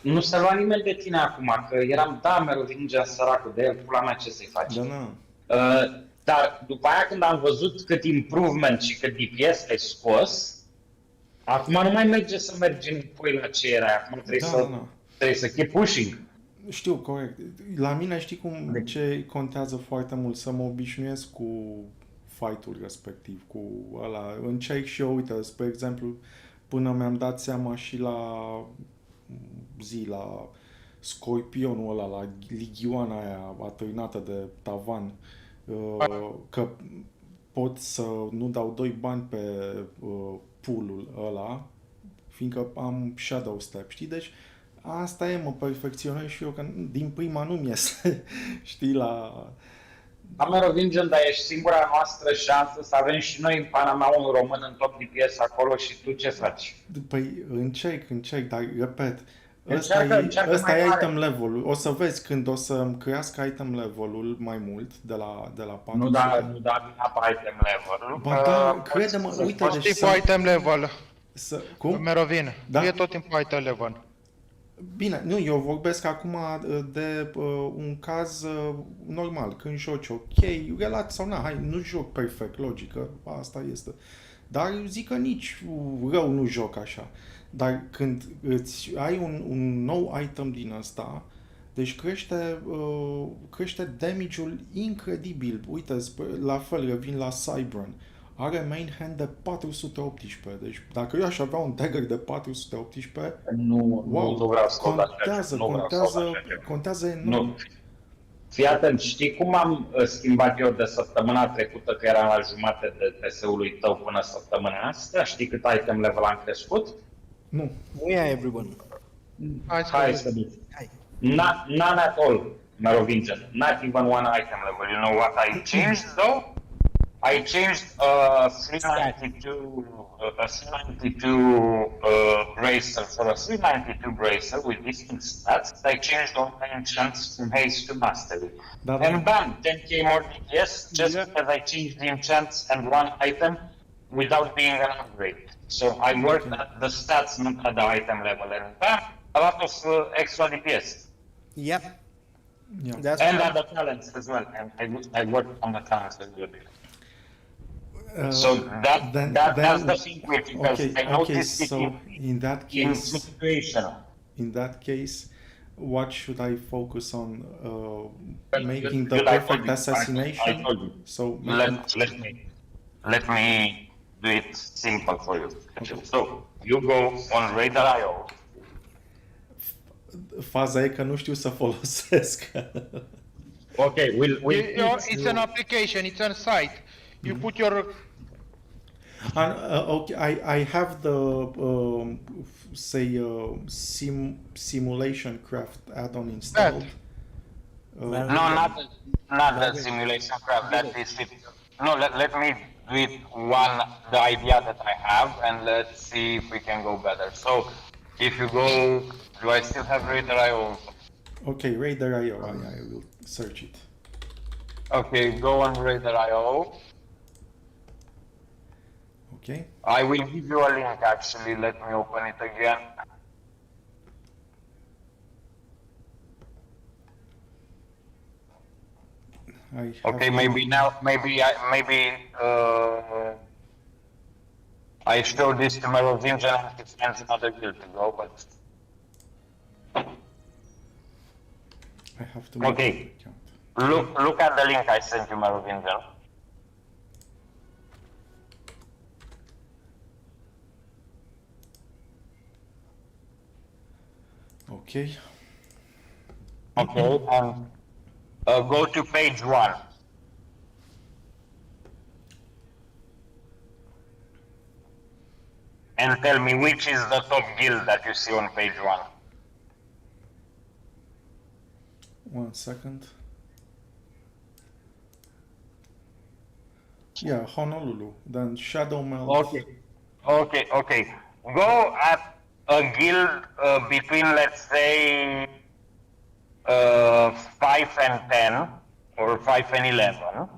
nu se lua nimeni de tine acum, că eram, Merovingia săracul de el, pula mea, ce să-i faci? Dar după aia când am văzut cât improvement și cât DPS ai scos, acum nu mai merge să mergi înapoi la ce era, acum trebuie să keep pushing. Știu, corect. La mine știi ce contează foarte mult, să mă obișnuiesc cu fight-ul respectiv, cu ăla. Încerc și eu, uite, spre exemplu, până mi-am dat seama și la scorpionul ăla, la ligioana aia atârnată de tavan, că pot să nu dau 2 bani pe pool-ul ăla, fiindcă am shadow step, știi? Deci asta e, mă perfecționez și eu, că din prima nu-mi iese, știi, la... Merovingian, dar ești singura noastră șansă să avem și noi în Panama un român în top DPS acolo și tu ce faci? Păi încerc, dar repet, încearcă ăsta e item level-ul. O să vezi când o să-mi crească item level-ul mai mult de la 400. Nu da bine pe item level-ul. Ba da, crede-mă, uite, deci timpul item level. Cum? Merovin, e tot timpul item level. Bine, nu, eu vorbesc acum de un caz normal, când joci ok, relat sau na, hai, nu joc perfect, logică, asta este. Dar zic că nici rău nu joc așa. Dar când îți ai un nou item din ăsta, deci crește damage-ul incredibil. Uite, la fel, revin la Cybran. Are main hand de 418, deci dacă eu aș avea un dagger de 418, nu vreau să contează enorm. Nu. Fii atent, știi cum am schimbat eu de săptămâna trecută, că eram la jumate de TS-ului tău până săptămâna asta? Știi cât item level am crescut? Nu. Yeah, everyone. Hai să vedem. None at all, Merovingian. Not even one item level. You know what I changed though? I changed 392 bracer for a 392 bracer with distinct stats. I changed all my enchants from haste to mastery. And bam, 10k more DPS just because I changed the enchants and one item without being an upgrade. So I worked at the stats, not at the item level, and a lot of extra DPS. Yep. Yeah. That's And fine. other talents as well. And I worked on the talents as well. So that's the thing with because I noticed it so in that case, situation. In that case, what should I focus on? Making the Good, I perfect told you. assassination. I told you. So let me do it simple for you. Okay. So you go on Radar.io. Faza e că nu știu să folosesc. Okay, It's an application, it's a site. You put your... Okay, I have the simulation craft add-on installed. No, not the simulation craft. That is it. No, let me do it the idea that I have, and let's see if we can go better. So, if you go, do I still have Radar.io? Okay, Radar.io. I will search it. Okay, go on Radar.io. Okay. I will give you a link actually. Let me open it again. Okay, maybe I show this to Merovingian and it finds another guild to go, but I have to. Okay. Look at the link I sent you, Merovingian. Okay. Okay, and go to page 1. And tell me which is the top guild that you see on page 1. 1 second. Yeah, Honolulu. Then Shadow Melt. Okay. Go at a guild between, let's say, 5 and 10, or 5 and 11.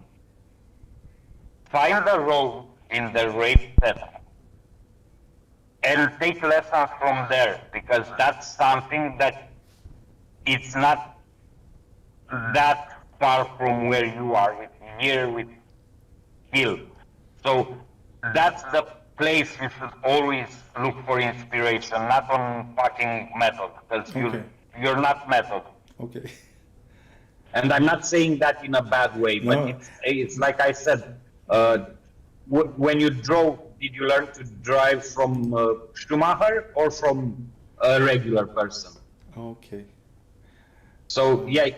Find the rogue in the raid setup and take lessons from there, because that's something that it's not that far from where you are here with guild. So that's the place you should always look for inspiration, not on fucking method, because you're not method. Okay. And I'm not saying that in a bad way, but it's like I said, when you drove, did you learn to drive from Schumacher or from a regular person? Okay. So yeah,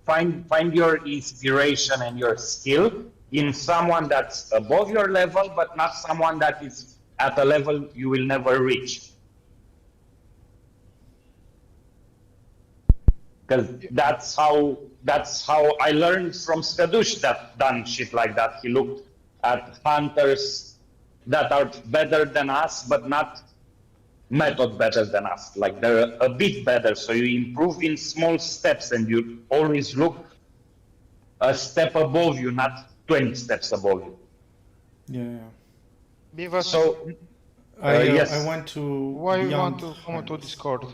find your inspiration and your skill in someone that's above your level, but not someone that is at a level you will never reach. Because that's how I learned from Skadush that done shit like that. He looked at hunters that are better than us, but not method better than us. Like they're a bit better, so you improve in small steps, and you always look a step above you, not 20 steps above you. Yeah. So yes. I went to. Why you want to come to Discord?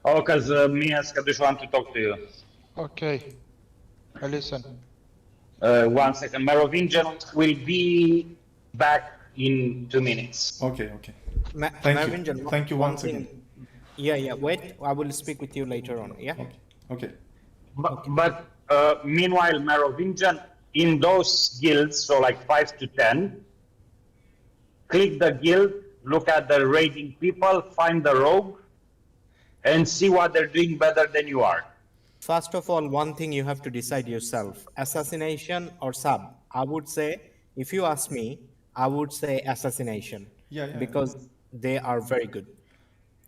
Oh, because me and Skadush want to talk to you. Okay. I listen. 1 second. Merovingian will be back in 2 minutes. Okay. Thank you once again. Yeah. Wait, I will speak with you later on. Yeah. Okay. But meanwhile, Merovingian, in those guilds, so like 5 to 10, click the guild, look at the raiding people, find the rogue, and see what they're doing better than you are. First of all, one thing you have to decide yourself, assassination or sub. I would say, if you ask me, I would say assassination. Because they are very good.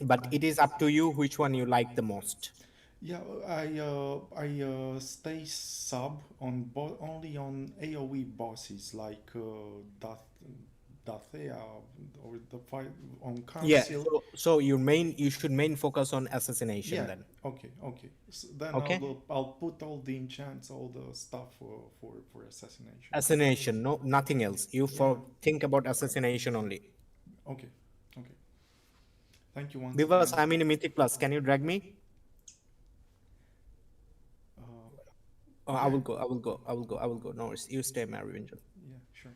But it is up to you which one you like the most. Yeah, I stay sub on only on AOE bosses like Dathea or the fight on council. Yeah, so you should main focus on assassination then. Okay. So then I'll put all the enchants, all the stuff for assassination. Assassination, no, nothing else. Think about assassination only. Okay. Okay. Thank you once Because again. I'm in Mythic Plus. Can you drag me? Oh, I will go. I will go. I will go. I will go. No, it's you stay, Mary Angel. Yeah, sure.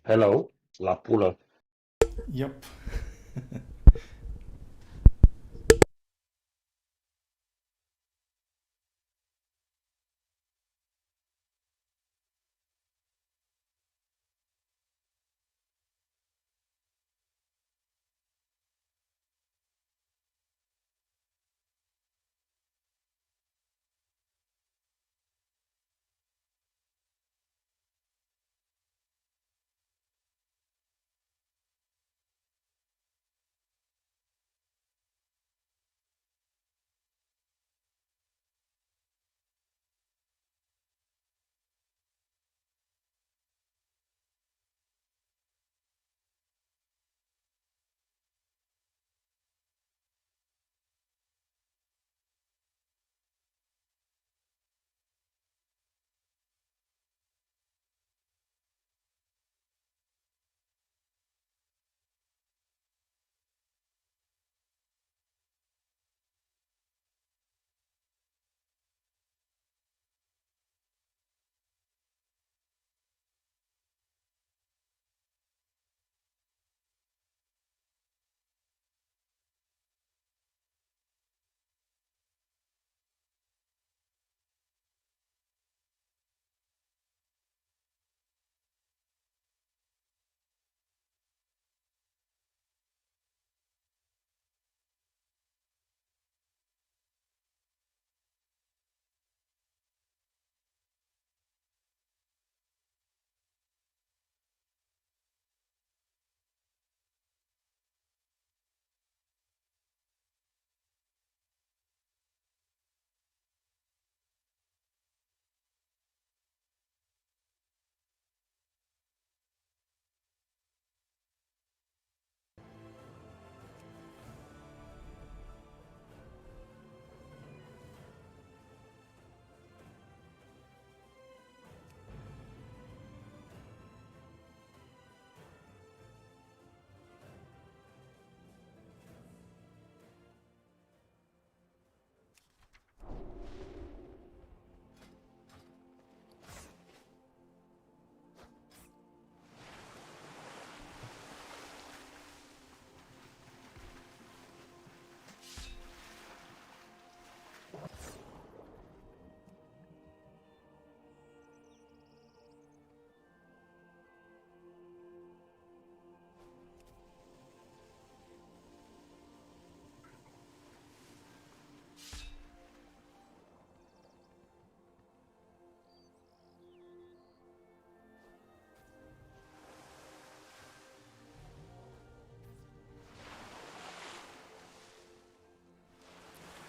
Hello, la pulă. Yep.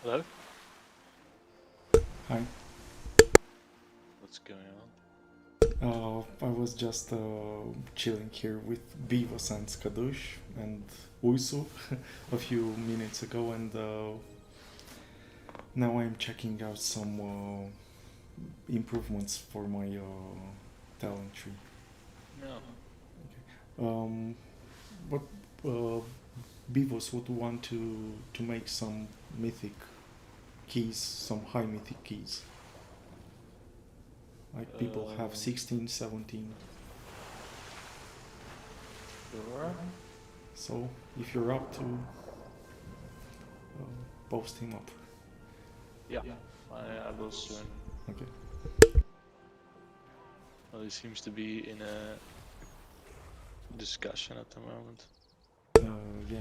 Hello? Hi. What's going on? I was just chilling here with Vivos and Skadush and Uisu a few minutes ago, and now I'm checking out some improvements for my talent tree. No. Okay. But Vivos would want to make some mythic keys, some high mythic keys. Like people have 16, 17. Sure. So if you're up to post him up. Yeah, I will soon. Okay. Well, he seems to be in a discussion at the moment. Yeah.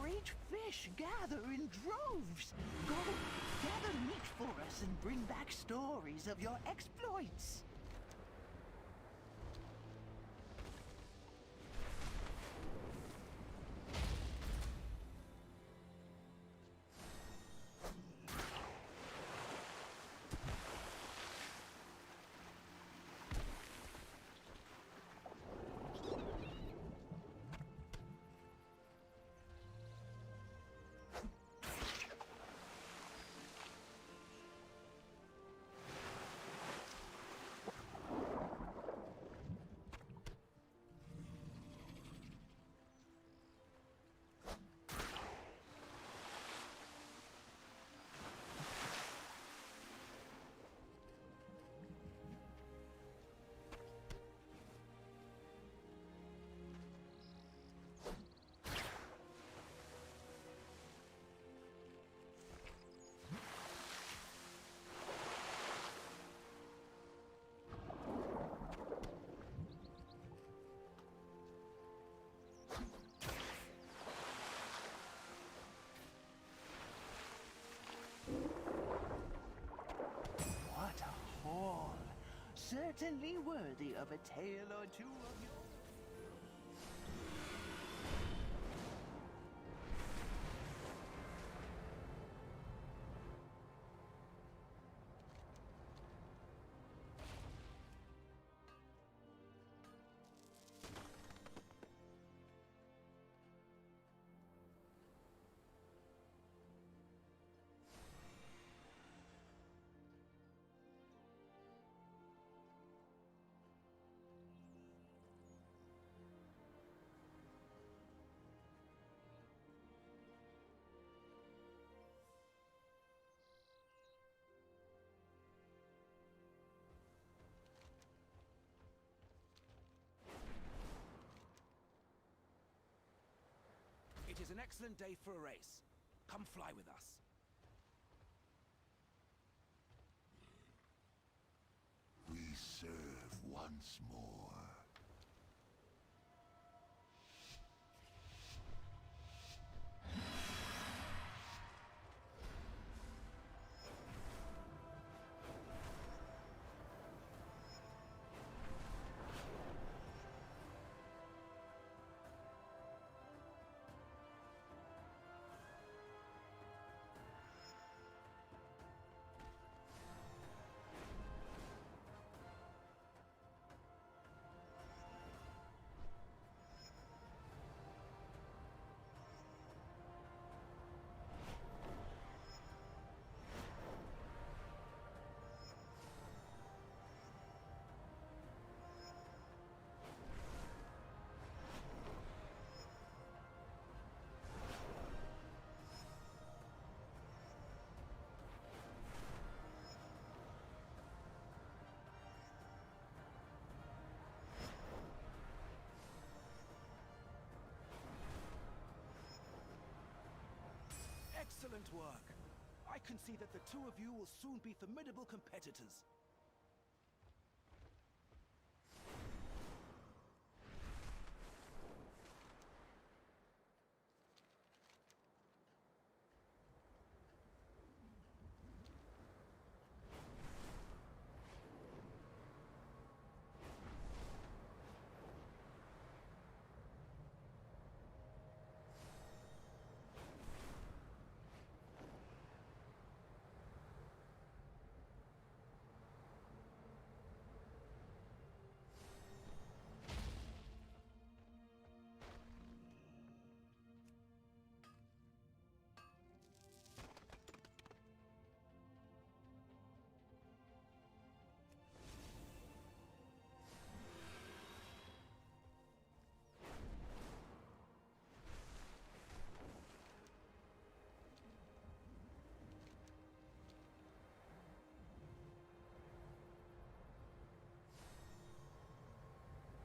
Great fish gather in droves. Go, gather meat for us and bring back stories of your exploits. certainly worthy of a tale or two of your... It is an excellent day for a race. Come fly with us. We serve once more. Excellent work. I can see that the two of you will soon be formidable competitors.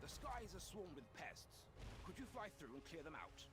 The skies are swarmed with pests. Could you fly through and clear them out?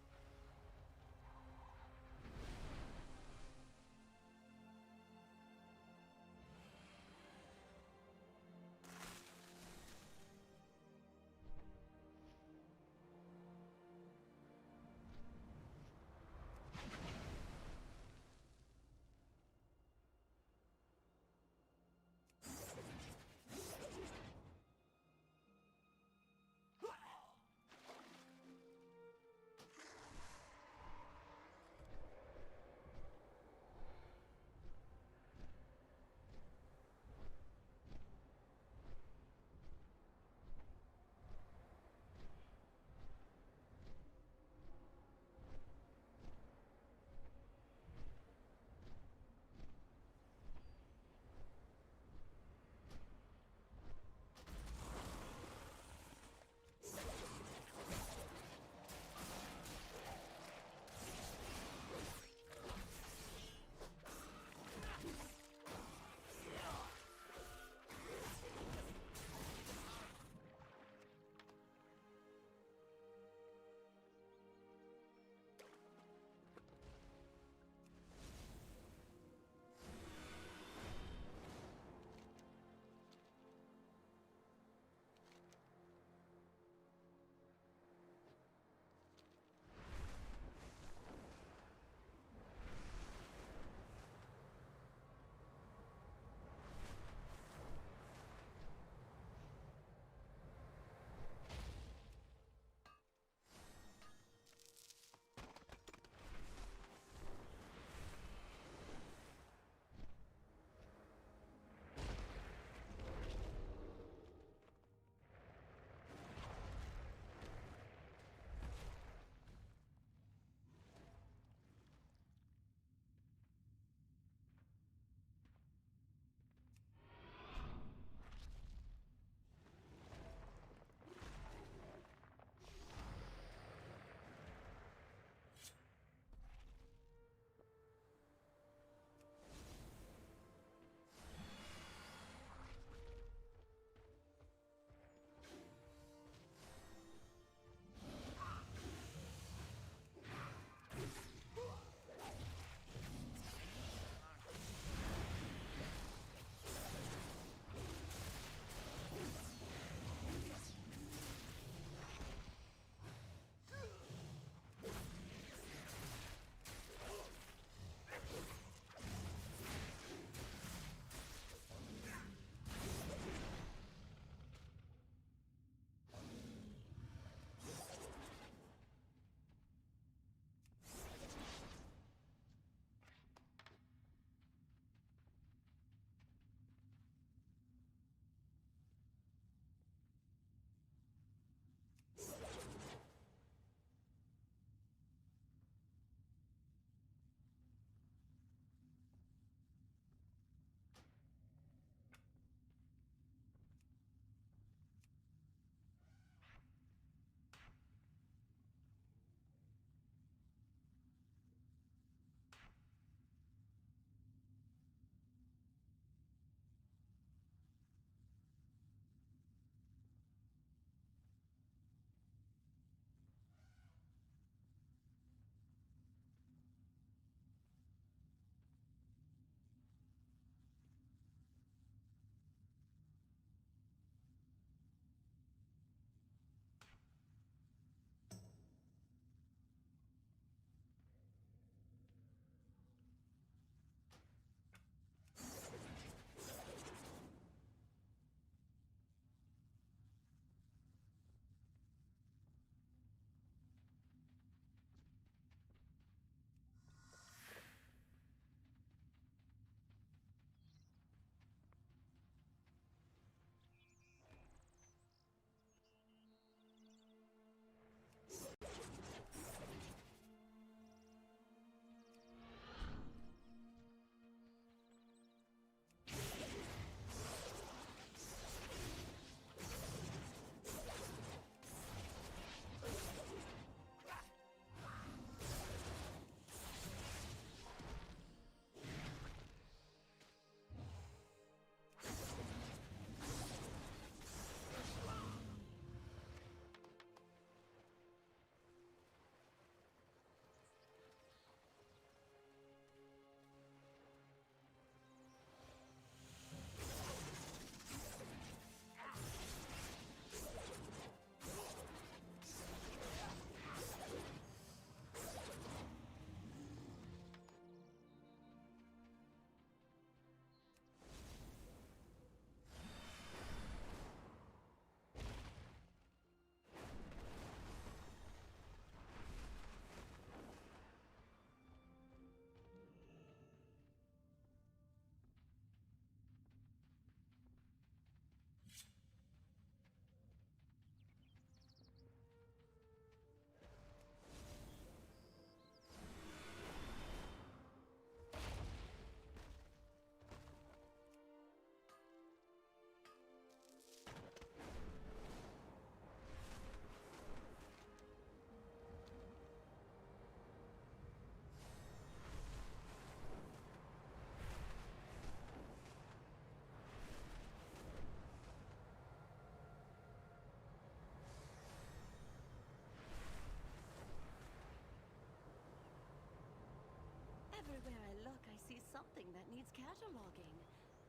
something that needs cataloging.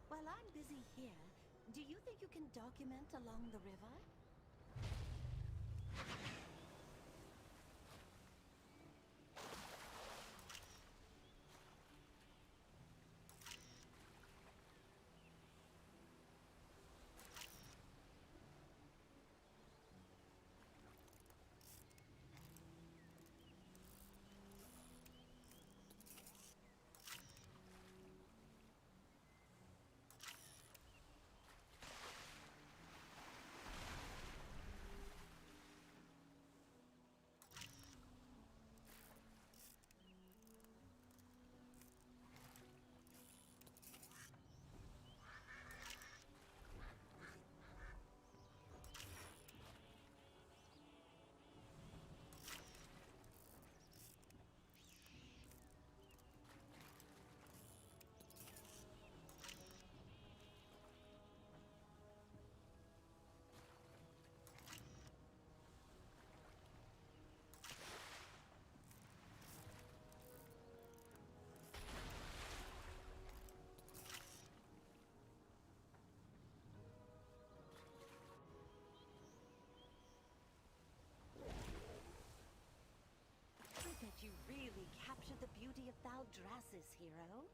While I'm busy here, do you think you can document along the river? You really captured the beauty of Valdrassus, hero.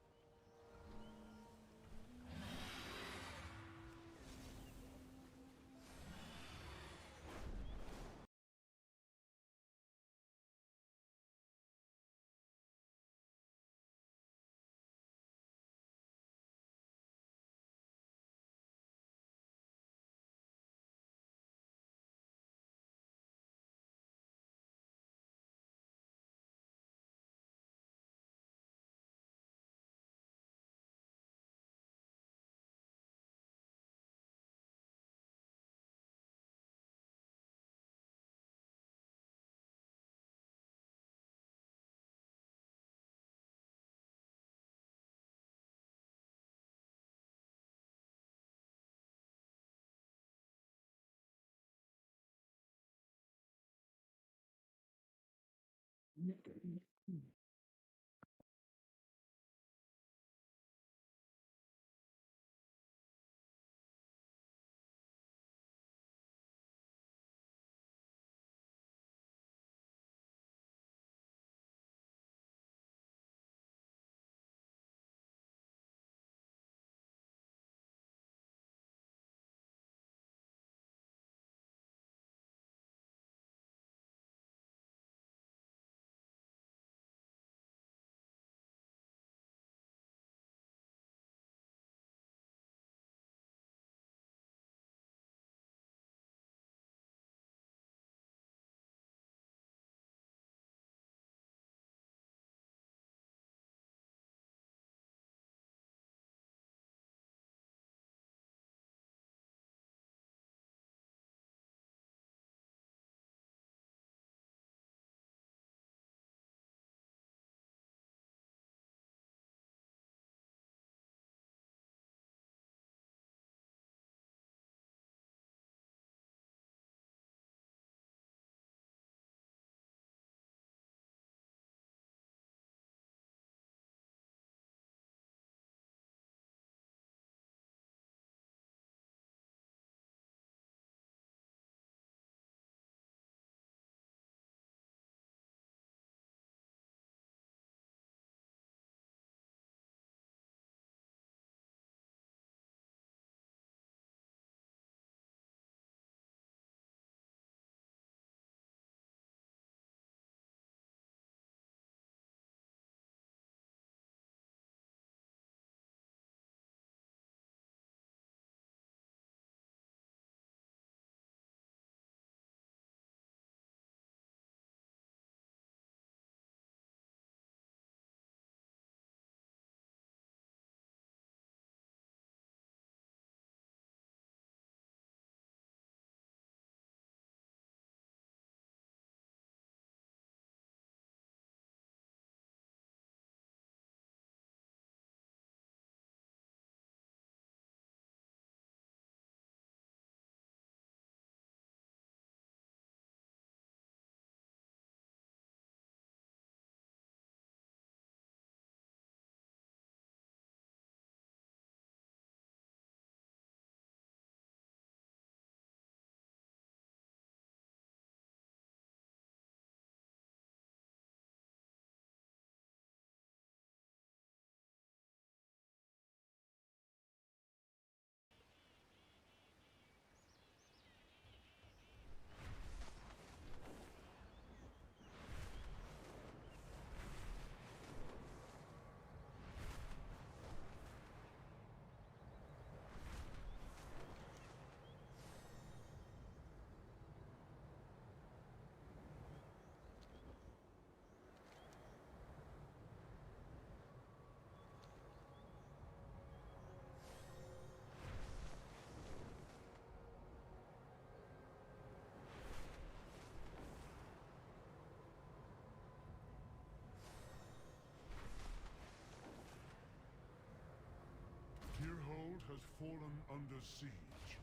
has fallen under siege.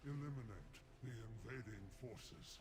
Eliminate the invading forces.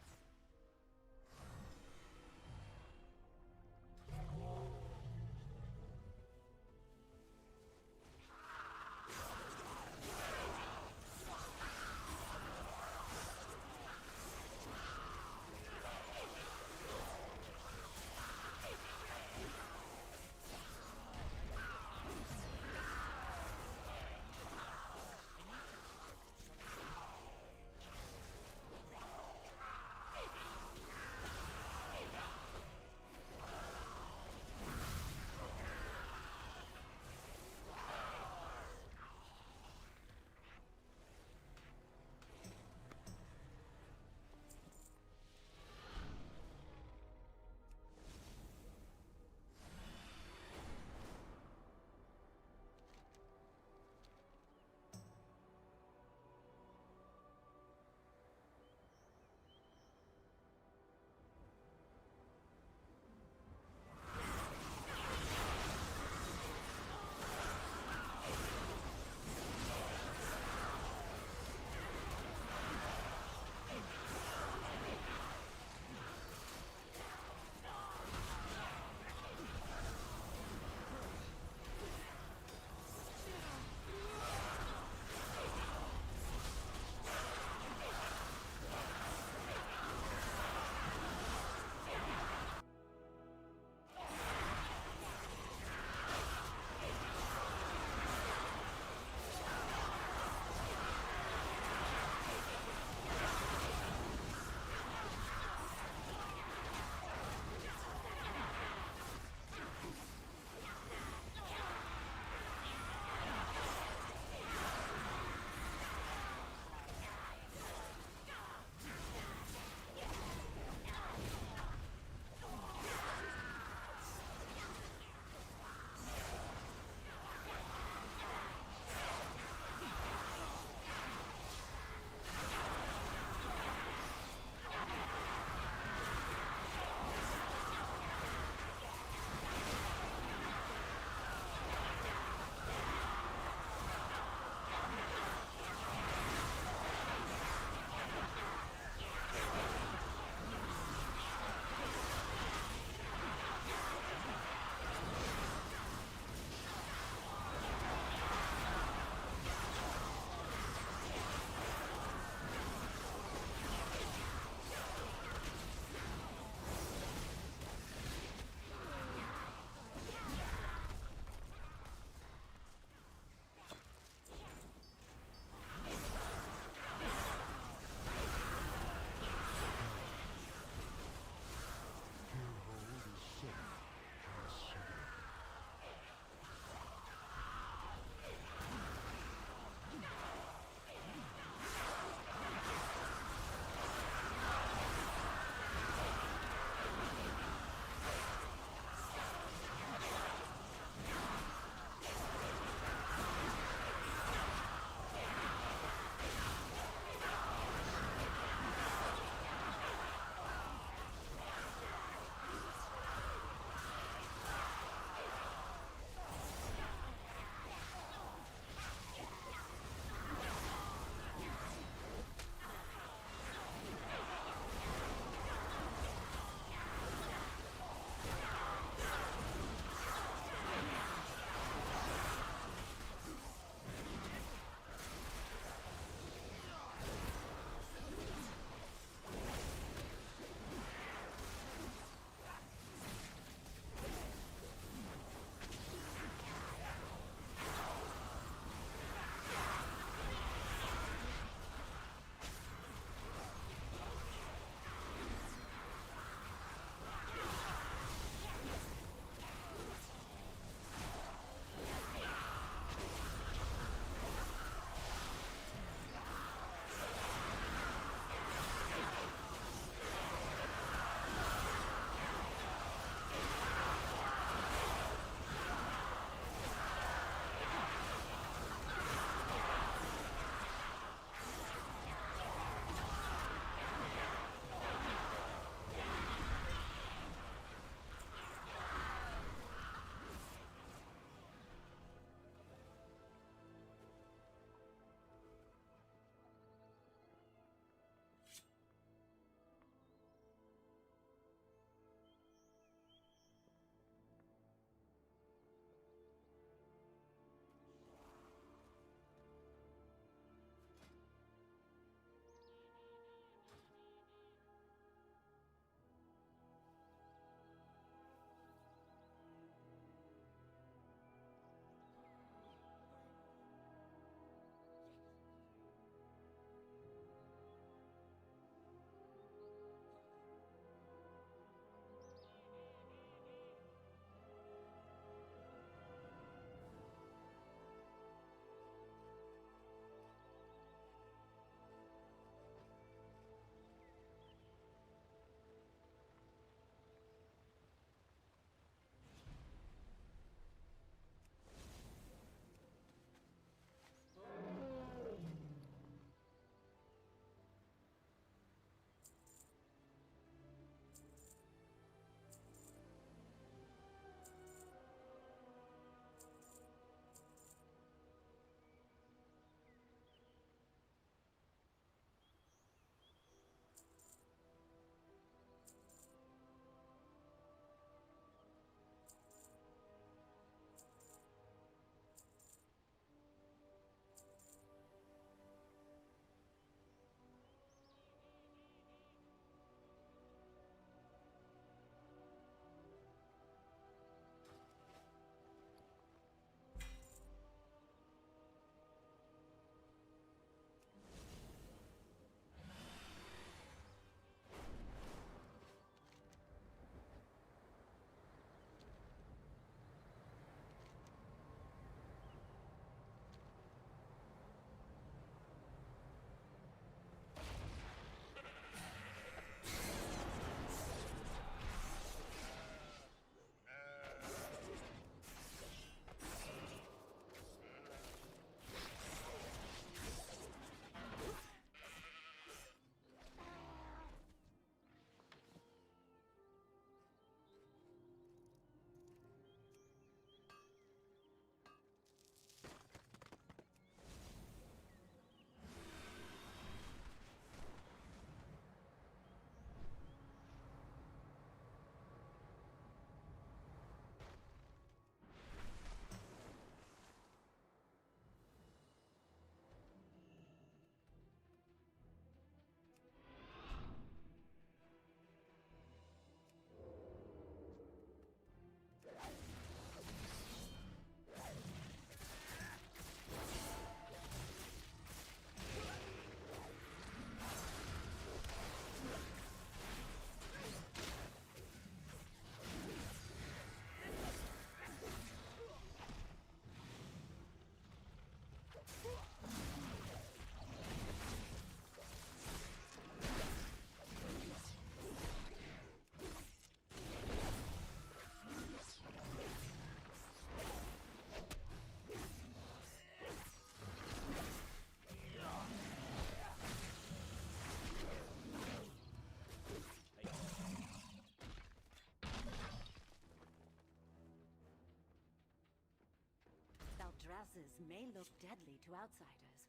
grasses may look deadly to outsiders,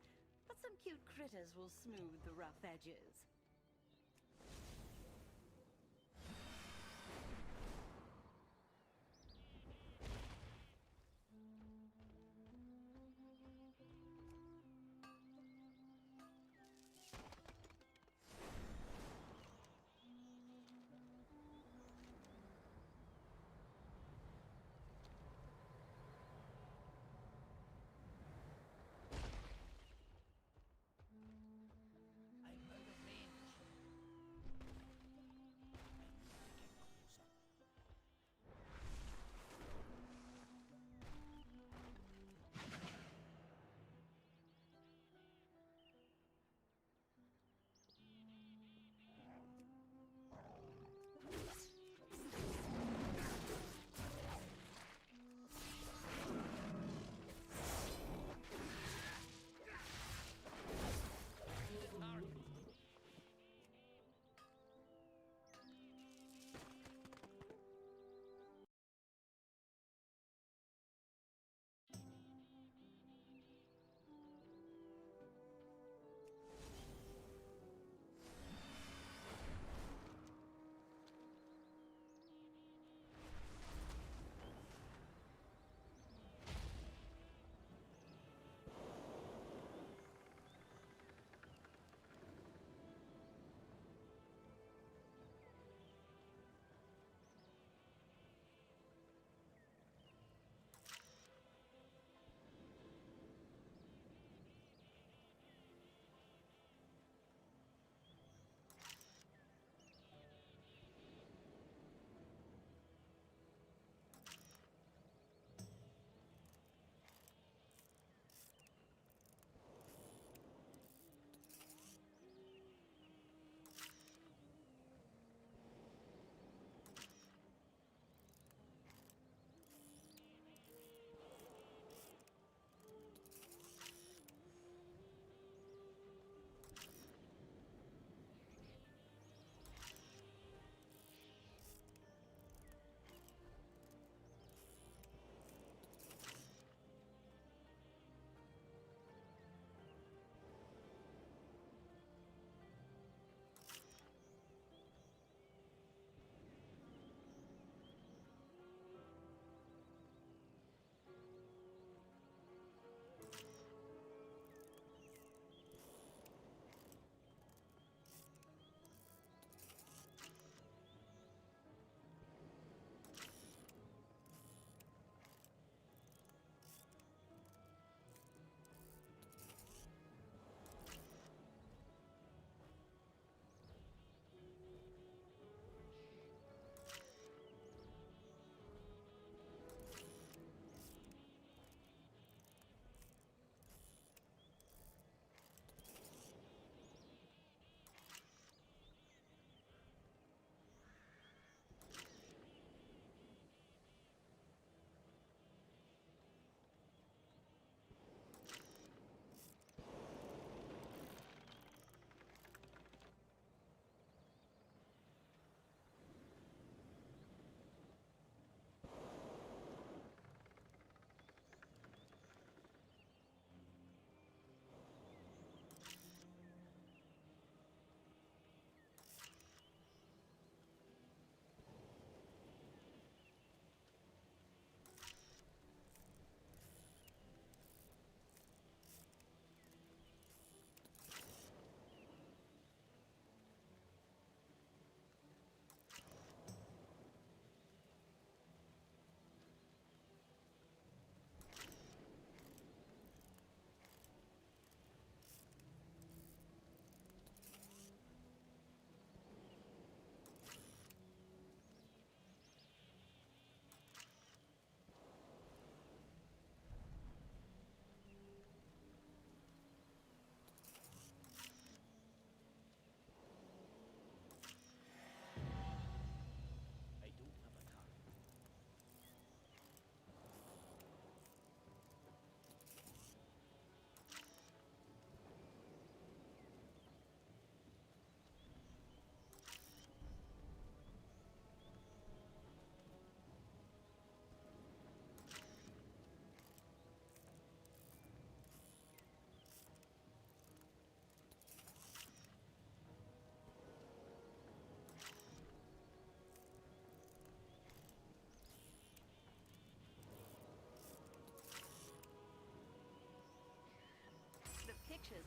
but some cute critters will smooth the rough edges. I murder rain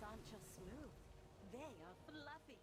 aren't just smooth, they are fluffy.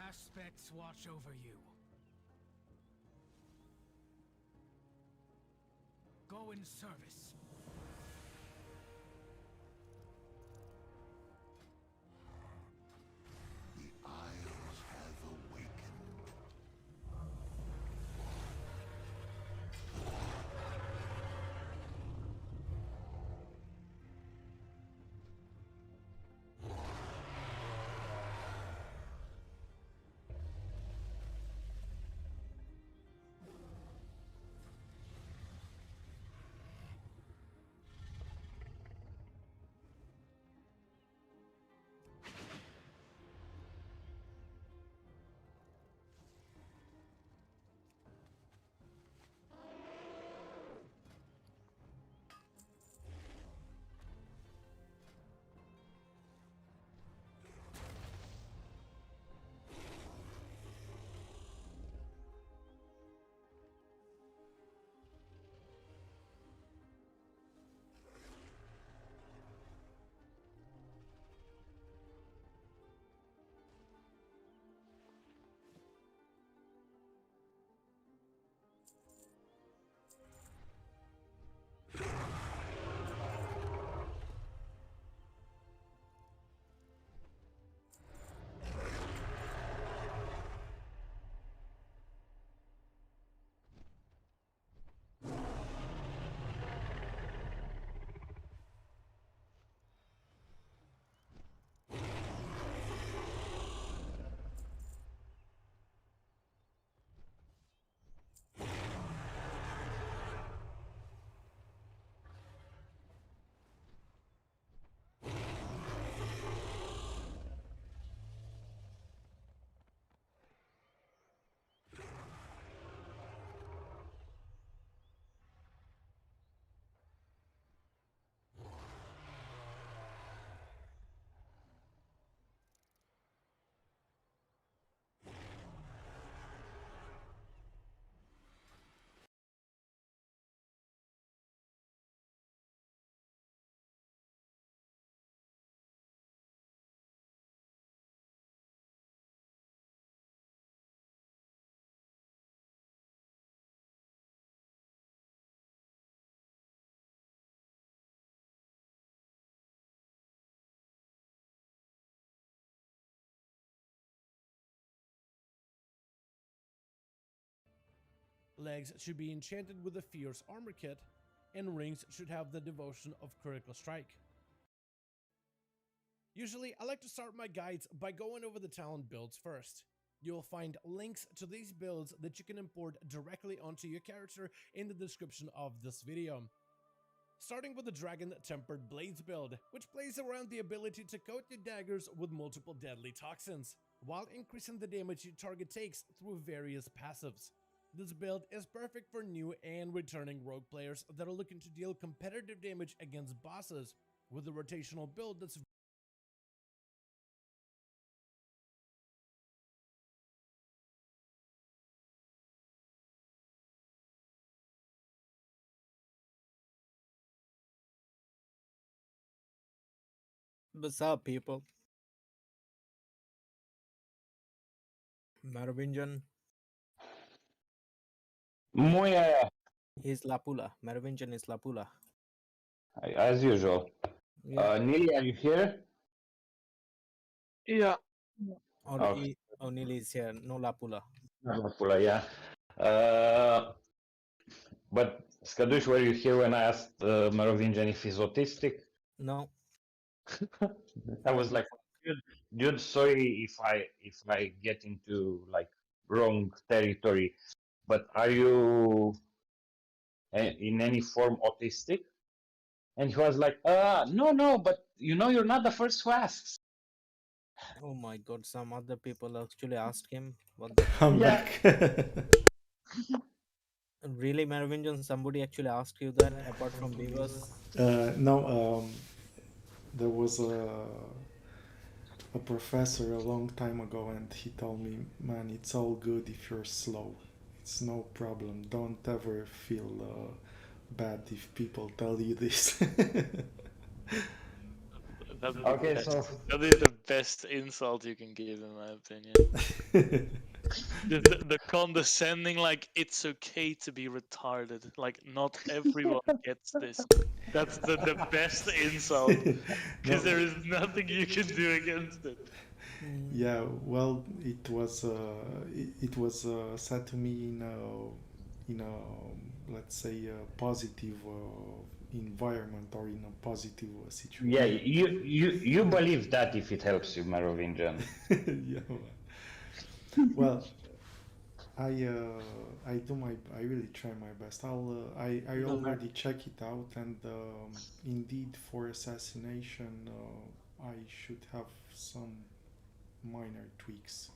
Aspects watch over you. Go in service. The Isles have awakened. Legs should be enchanted with a fierce armor kit, and rings should have the devotion of critical strike. Usually, I like to start my guides by going over the talent builds first. You'll find links to these builds that you can import directly onto your character in the description of this video. Starting with the Dragon Tempered Blades build, which plays around the ability to coat your daggers with multiple deadly toxins, while increasing the damage your target takes through various passives. This build is perfect for new and returning rogue players that are looking to deal competitive damage against bosses, with a rotational build that's What's up, people? Merovingian Muy is Lapula. Merovingian is Lapula. as usual. Yeah. Neely, are you here? Yeah. Okay. O'Neill is here, no Lapula. Lapula, yeah. But Skadush, were you here when I asked Merovingian if he's autistic? No. I was like, dude, sorry if I get into like wrong territory, but are you in any form autistic? And he was like, no, but you're not the first who asks. Oh my god, some other people actually asked him what the I'm back. Really, Merovingian, somebody actually asked you that apart from Beavers? No, there was a professor a long time ago, and he told me, man, it's all good if you're slow. It's no problem. Don't ever feel bad if people tell you this. Okay, so that is the best insult you can give, in my opinion. the condescending, like, it's okay to be retarded. Like, not everyone gets this. That's the best insult, because there is nothing you can do against it. Yeah, well, it was said to me in a let's say a positive environment or in a positive situation. Yeah, you believe that if it helps you, Merovingian. Yeah. Well, I really try my best. I already check it out, and indeed for assassination I should have some minor tweaks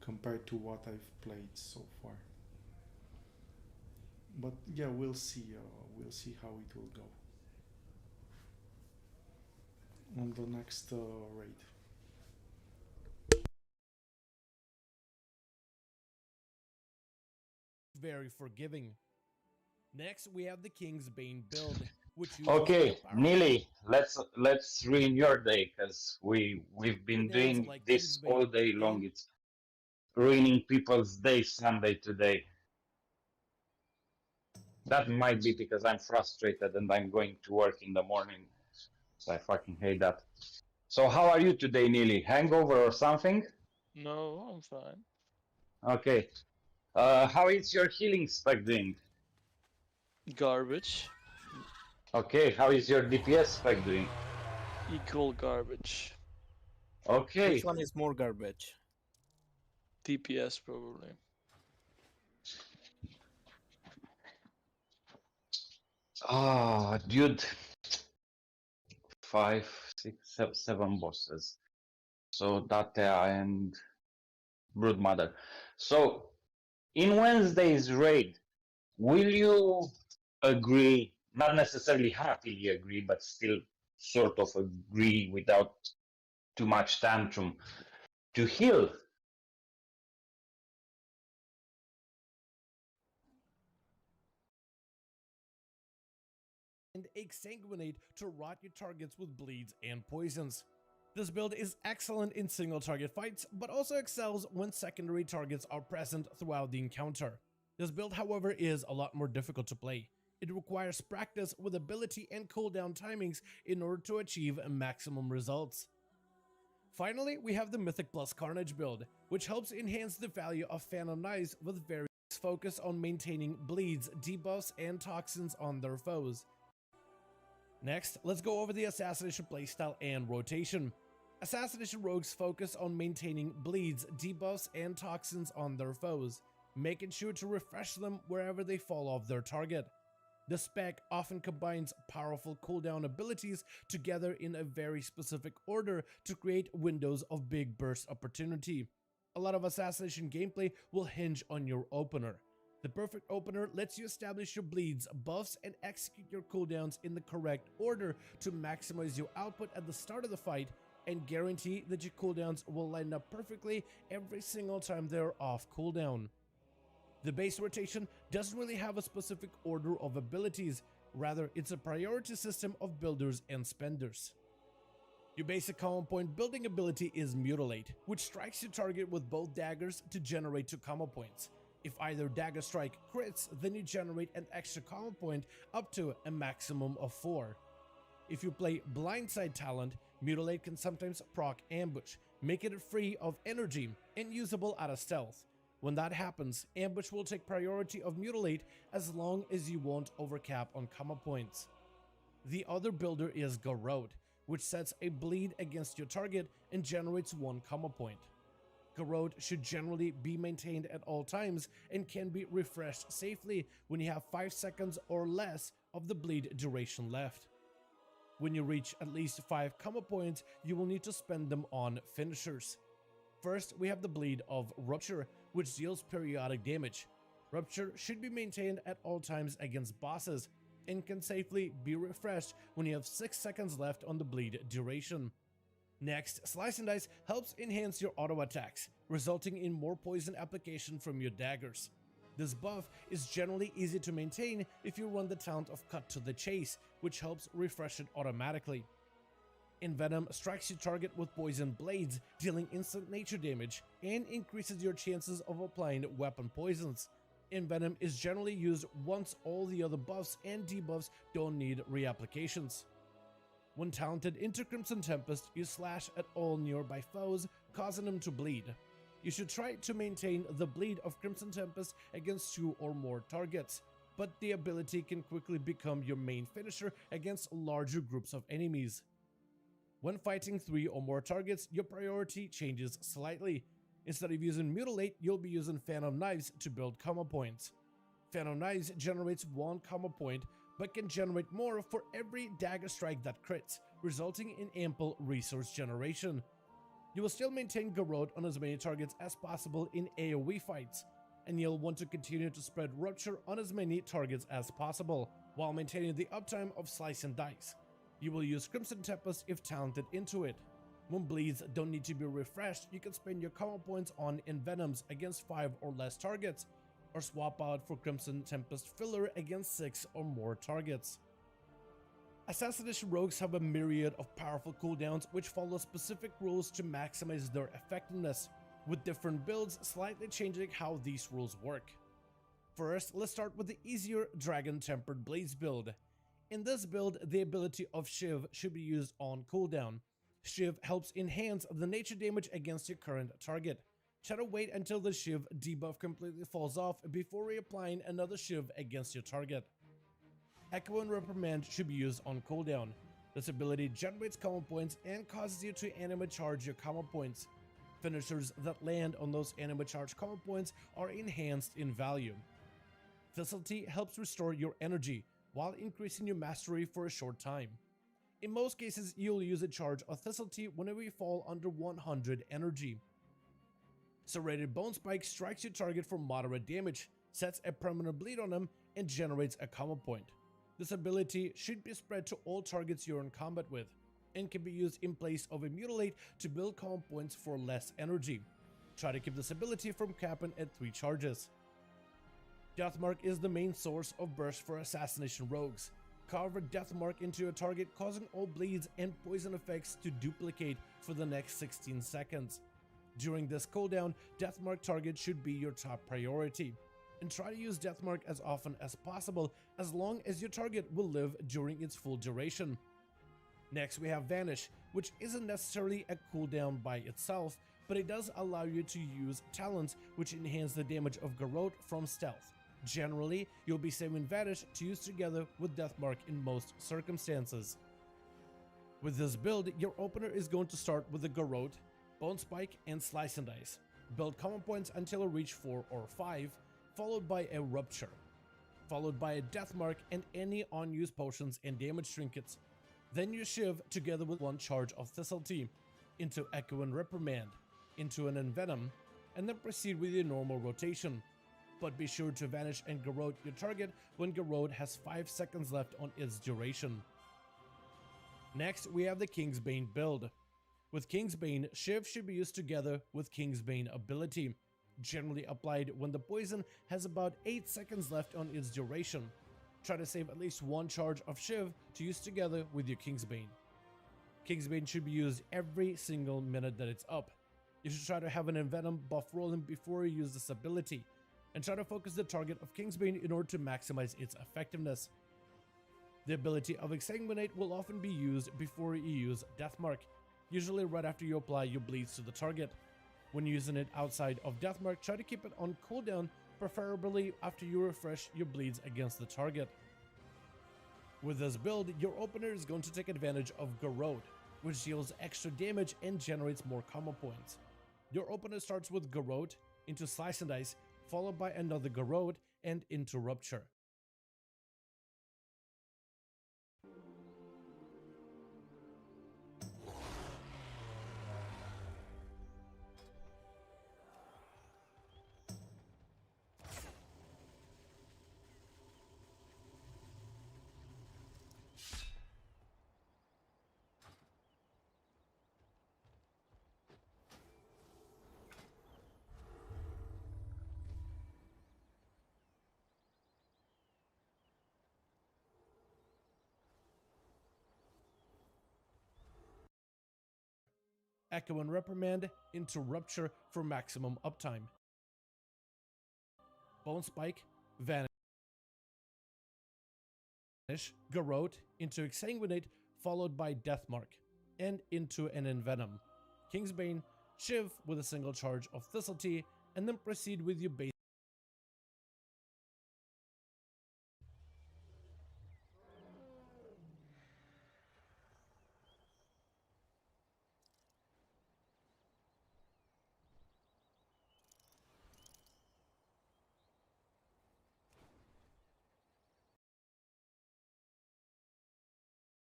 compared to what I've played so far. But yeah, we'll see how it will go on the next raid. Very forgiving. Next, we have the King's Bane build, which Okay, Neely, let's ruin your day, because we've been doing like this all day long. It's ruining people's day Sunday today. That might be because I'm frustrated and I'm going to work in the morning. So I fucking hate that. So how are you today, Neely? Hangover or something? No, I'm fine. Okay. How is your healing spec doing? Garbage. Okay, how is your DPS spec doing? Equal garbage. Okay. Which one is more garbage? DPS probably. Ah, dude. 5, 6, 7 bosses. So Datea and Broodmother. So in Wednesday's raid, will you agree, not necessarily happily agree, but still sort of agree without too much tantrum, to heal? And exsanguinate to rot your targets with bleeds and poisons. This build is excellent in single target fights, but also excels when secondary targets are present throughout the encounter. This build, however, is a lot more difficult to play. It requires practice with ability and cooldown timings in order to achieve maximum results. Finally, we have the Mythic Plus Carnage build, which helps enhance the value of Phantom Knives with various focus on maintaining bleeds, debuffs, and toxins on their foes. Next, let's go over the Assassination playstyle and rotation. Assassination rogues focus on maintaining bleeds, debuffs, and toxins on their foes, making sure to refresh them wherever they fall off their target. The spec often combines powerful cooldown abilities together in a very specific order to create windows of big burst opportunity. A lot of Assassination gameplay will hinge on your opener. The perfect opener lets you establish your bleeds, buffs, and execute your cooldowns in the correct order to maximize your output at the start of the fight and guarantee that your cooldowns will line up perfectly every single time they're off cooldown. The base rotation doesn't really have a specific order of abilities, rather it's a priority system of builders and spenders. Your basic common point building ability is Mutilate, which strikes your target with both daggers to generate 2 combo points. If either dagger strike crits, then you generate an extra combo point up to a maximum of 4. If you play Blindside talent, Mutilate can sometimes proc Ambush, making it free of energy and usable out of stealth. When that happens, Ambush will take priority of Mutilate as long as you won't overcap on comma points. The other builder is Garrote, which sets a bleed against your target and generates 1 comma point. Garrote should generally be maintained at all times and can be refreshed safely when you have 5 seconds or less of the bleed duration left. When you reach at least 5 comma points, you will need to spend them on finishers. First, we have the bleed of Rupture, which deals periodic damage. Rupture should be maintained at all times against bosses and can safely be refreshed when you have 6 seconds left on the bleed duration. Next, Slice and Dice helps enhance your auto attacks, resulting in more poison application from your daggers. This buff is generally easy to maintain if you run the talent of Cut to the Chase, which helps refresh it automatically. Envenom strikes your target with poison blades, dealing instant nature damage, and increases your chances of applying weapon poisons. Envenom is generally used once all the other buffs and debuffs don't need reapplications. When talented into Crimson Tempest, you slash at all nearby foes, causing them to bleed. You should try to maintain the bleed of Crimson Tempest against 2 or more targets, but the ability can quickly become your main finisher against larger groups of enemies. When fighting 3 or more targets, your priority changes slightly. Instead of using Mutilate, you'll be using Phantom Knives to build comma points. Phantom Knives generates 1 comma point, but can generate more for every dagger strike that crits, resulting in ample resource generation. You will still maintain Garrote on as many targets as possible in AoE fights, and you'll want to continue to spread Rupture on as many targets as possible, while maintaining the uptime of Slice and Dice. You will use Crimson Tempest if talented into it. When bleeds don't need to be refreshed, you can spend your comma points on Envenoms against 5 or less targets, or swap out for Crimson Tempest filler against 6 or more targets. Assassination rogues have a myriad of powerful cooldowns which follow specific rules to maximize their effectiveness, with different builds slightly changing how these rules work. First, let's start with the easier Dragon Tempered Blades build. In this build, the ability of Shiv should be used on cooldown. Shiv helps enhance the nature damage against your current target. Try to wait until the Shiv debuff completely falls off before reapplying another Shiv against your target. Echo and Reprimand should be used on cooldown. This ability generates comma points and causes you to anima charge your comma points. Finishers that land on those anima charge comma points are enhanced in value. Facility helps restore your energy, while increasing your mastery for a short time. In most cases, you'll use a charge of Facility whenever you fall under 100 energy. Serrated Bone Spike strikes your target for moderate damage, sets a permanent bleed on them, and generates a comma point. This ability should be spread to all targets you're in combat with, and can be used in place of a Mutilate to build comma points for less energy. Try to keep this ability from capping at 3 charges. Deathmark is the main source of burst for assassination rogues. Carve a Deathmark into your target, causing all bleeds and poison effects to duplicate for the next 16 seconds. During this cooldown, Deathmark target should be your top priority, and try to use Deathmark as often as possible as long as your target will live during its full duration. Next, we have Vanish, which isn't necessarily a cooldown by itself, but it does allow you to use talents which enhance the damage of Garrote from stealth. Generally, you'll be saving Vanish to use together with Deathmark in most circumstances. With this build, your opener is going to start with the Garrote, Bone Spike, and Slice and Dice. Build common points until you reach 4 or 5, followed by a Rupture, followed by a Deathmark and any unused potions and damage trinkets. Then you Shiv together with 1 charge of Facility, into Echo and Reprimand, into an Envenom, and then proceed with your normal rotation. But be sure to Vanish and Garrote your target when Garrote has 5 seconds left on its duration. Next, we have the Kingsbane build. With Kingsbane, Shiv should be used together with Kingsbane ability, generally applied when the poison has about 8 seconds left on its duration. Try to save at least 1 charge of Shiv to use together with your Kingsbane. Kingsbane should be used every single minute that it's up. You should try to have an Envenom buff rolling before you use this ability, and try to focus the target of Kingsbane in order to maximize its effectiveness. The ability of Exsanguinate will often be used before you use Deathmark. usually right after you apply your bleeds to the target. When using it outside of Deathmark, try to keep it on cooldown, preferably after you refresh your bleeds against the target. With this build, your opener is going to take advantage of Garrote, which deals extra damage and generates more combo points. Your opener starts with Garrote into Slice and Dice, followed by another Garrote and into Rupture. Echo and Reprimand into Rupture for maximum uptime. Bone Spike, Vanish, Garrote into Exsanguinate, followed by Deathmark, and into an Envenom. Kingsbane, Shiv with a single charge of Thistletea, and then proceed with your base.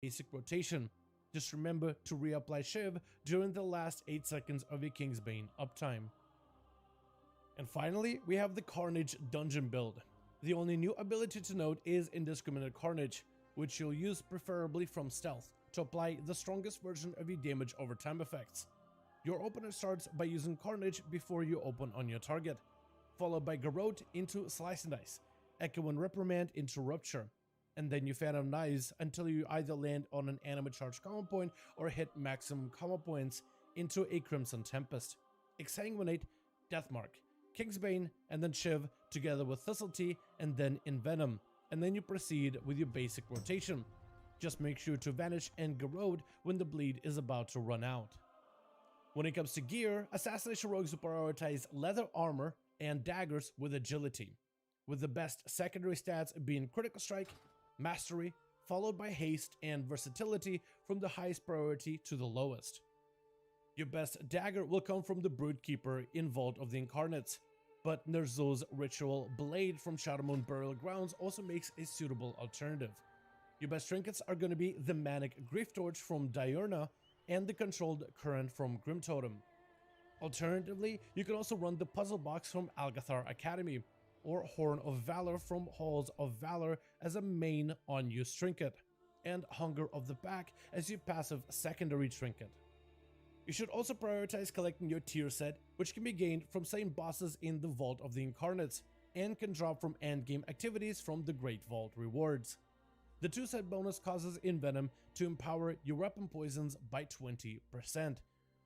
Basic rotation. Just remember to reapply Shiv during the last 8 seconds of your Kingsbane uptime. And finally, we have the Carnage dungeon build. The only new ability to note is Indiscriminate Carnage, which you'll use preferably from stealth to apply the strongest version of your damage over time effects. Your opener starts by using Carnage before you open on your target, followed by Garrote into Slice and Dice, Echo and Reprimand into Rupture, and then you Phantom Knives until you either land on an Anima Charge combo point or hit maximum combo points into a Crimson Tempest, Exsanguinate, Deathmark, Kingsbane, and then Shiv together with Thistletea and then Envenom, and then you proceed with your basic rotation. Just make sure to Vanish and Garrote when the bleed is about to run out. When it comes to gear, Assassination Rogues will prioritize leather armor and daggers with agility, with the best secondary stats being Critical Strike, Mastery, followed by Haste and Versatility from the highest priority to the lowest. Your best dagger will come from the Broodkeeper in Vault of the Incarnates, but Ner'zhul's Ritual Blade from Shadowmoon Burial Grounds also makes a suitable alternative. Your best trinkets are going to be the Manic Grief Torch from Diurna and the Controlled Current from Grim Totem. Alternatively, you can also run the Puzzle Box from Algathar Academy, or Horn of Valor from Halls of Valor as a main on-use trinket, and Hunger of the Pack as your passive secondary trinket. You should also prioritize collecting your tier set, which can be gained from same bosses in the Vault of the Incarnates, and can drop from endgame activities from the Great Vault rewards. The 2-set bonus causes Envenom to empower your weapon poisons by 20%,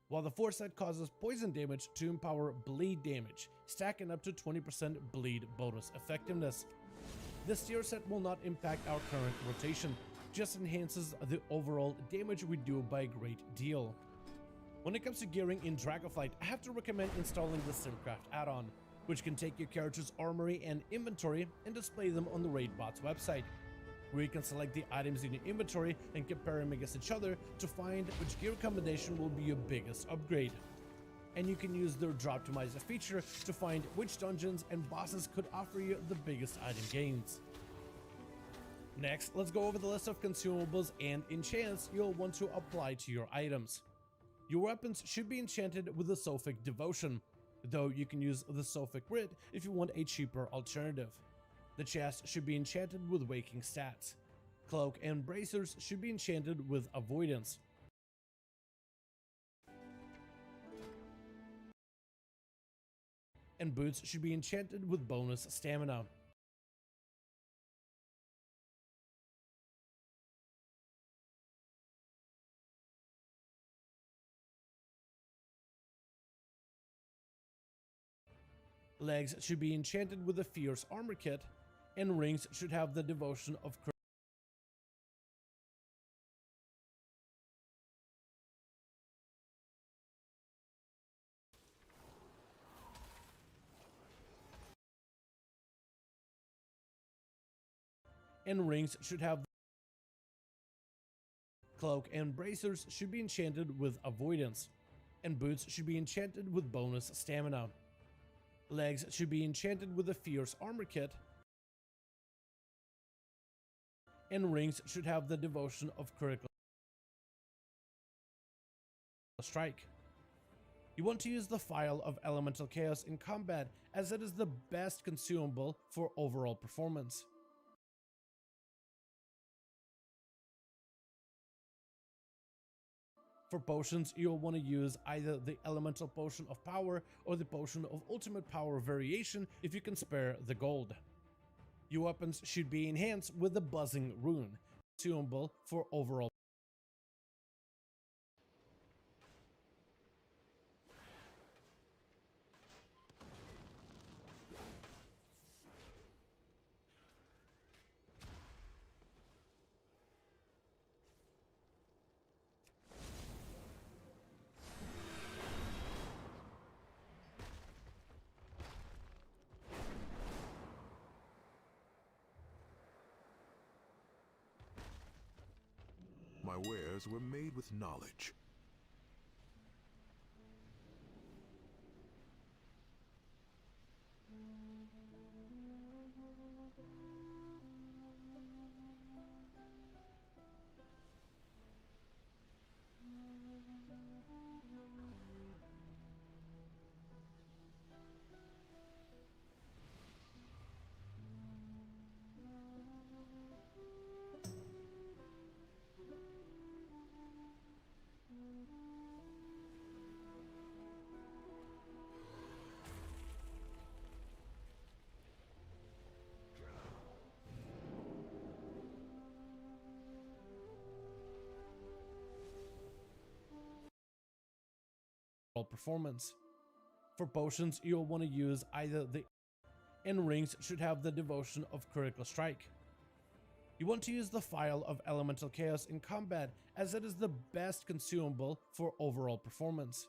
while the 4-set causes poison damage to empower bleed damage, stacking up to 20% bleed bonus effectiveness. This tier set will not impact our current rotation, just enhances the overall damage we do by a great deal. When it comes to gearing in Dragonflight, I have to recommend installing the Simcraft add-on, which can take your character's armory and inventory and display them on the Raidbot's website, where you can select the items in your inventory and compare them against each other to find which gear combination will be your biggest upgrade. And you can use their Droptimizer feature to find which dungeons and bosses could offer you the biggest item gains. Next, let's go over the list of consumables and enchants you'll want to apply to your items. Your weapons should be enchanted with the Sophic Devotion, though you can use the Sophic Writ if you want a cheaper alternative. The chest should be enchanted with Waking stats. Cloak and bracers should be enchanted with Avoidance. And boots should be enchanted with bonus stamina. Legs should be enchanted with a Fierce Armor Kit, and rings should have the Devotion of and rings should have cloak and bracers should be enchanted with avoidance, and boots should be enchanted with bonus stamina. Legs should be enchanted with a fierce armor kit, and rings should have the devotion of critical strike. You want to use the file of elemental chaos in combat as it is the best consumable for overall performance. For potions, you'll want to use either the elemental potion of power or the potion of ultimate power variation if you can spare the gold. Your weapons should be enhanced with the buzzing rune, consumable for overall. My wares were made with knowledge. Performance. For potions, you'll want to use either the and rings should have the devotion of critical strike. You want to use the file of elemental chaos in combat as it is the best consumable for overall performance.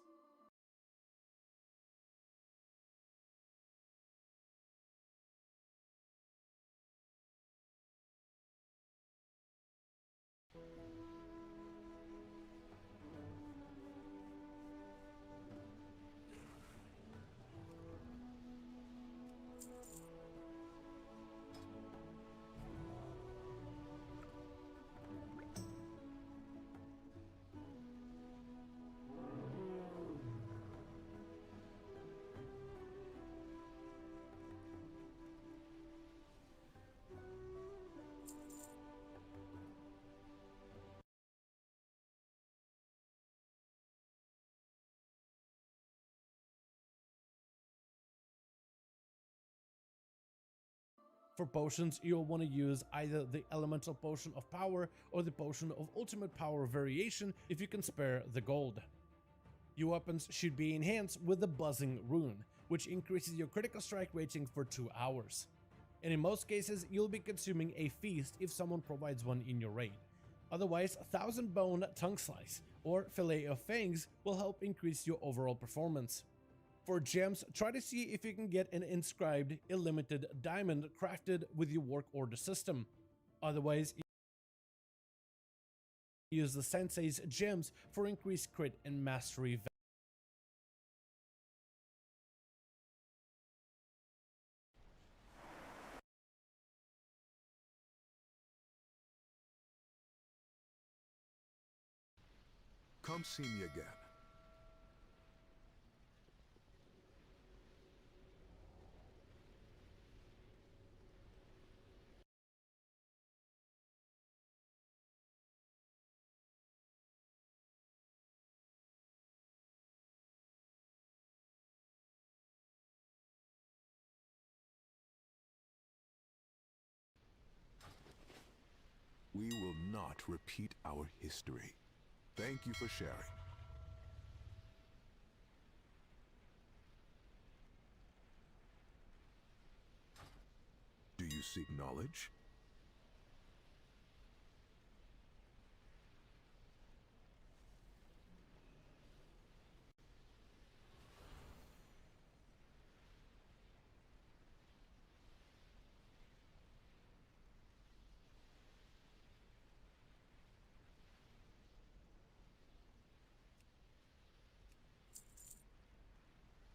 For potions, you'll want to use either the elemental potion of power or the potion of ultimate power variation if you can spare the gold. Your weapons should be enhanced with the buzzing rune, which increases your critical strike rating for 2 hours. And in most cases, you'll be consuming a feast if someone provides one in your raid. Otherwise, 1000 bone tongue slice or fillet of fangs will help increase your overall performance. For gems, try to see if you can get an inscribed illimited diamond crafted with your work order system. Otherwise, use the sensei's gems for increased crit and mastery. Come see me again. We will not repeat our history. Thank you for sharing. Do you seek knowledge?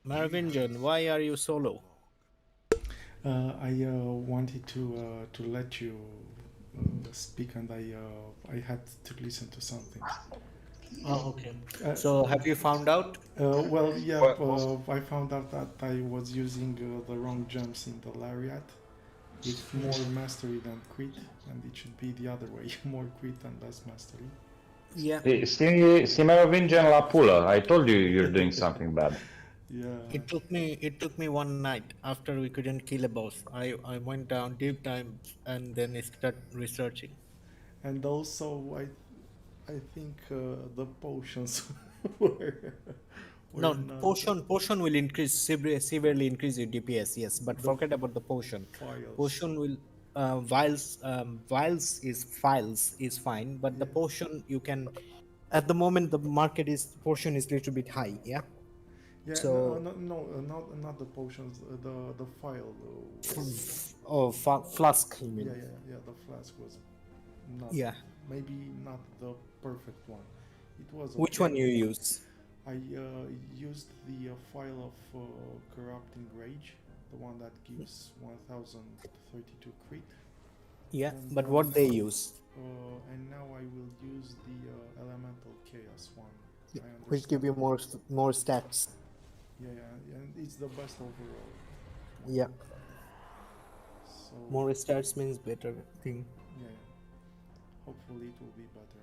Marvinjan, why are you solo? I wanted to let you speak, and I had to listen to something. Oh, okay. So have you found out? Well, yeah, I found out that I was using the wrong gems in the Lariat. It's more mastery than crit, and it should be the other way, more crit and less mastery. Yeah. See Merovingian la pulă. I told you you're doing something bad. Yeah. It took me one night after we couldn't kill a boss. I went down deep time and then I started researching. And also I think the potions were No, not... potion will increase severely increase your DPS, yes, but forget about the potion. Files. Potion will vials is fine, but the potion you can at the moment the market is potion is little bit high, yeah. Yeah, so not the potions, the file. Flask, you mean? Yeah, the flask was not. Yeah. Maybe not the perfect one. It was. Okay. Which one you use? I used the file of corrupting rage, the one that gives 1032 crit. Yeah, and, but what they use? And now I will use the elemental chaos one. Which give you more stats. Yeah, and it's the best overall. Yeah. So more stats means better thing. Yeah. Hopefully it will be better.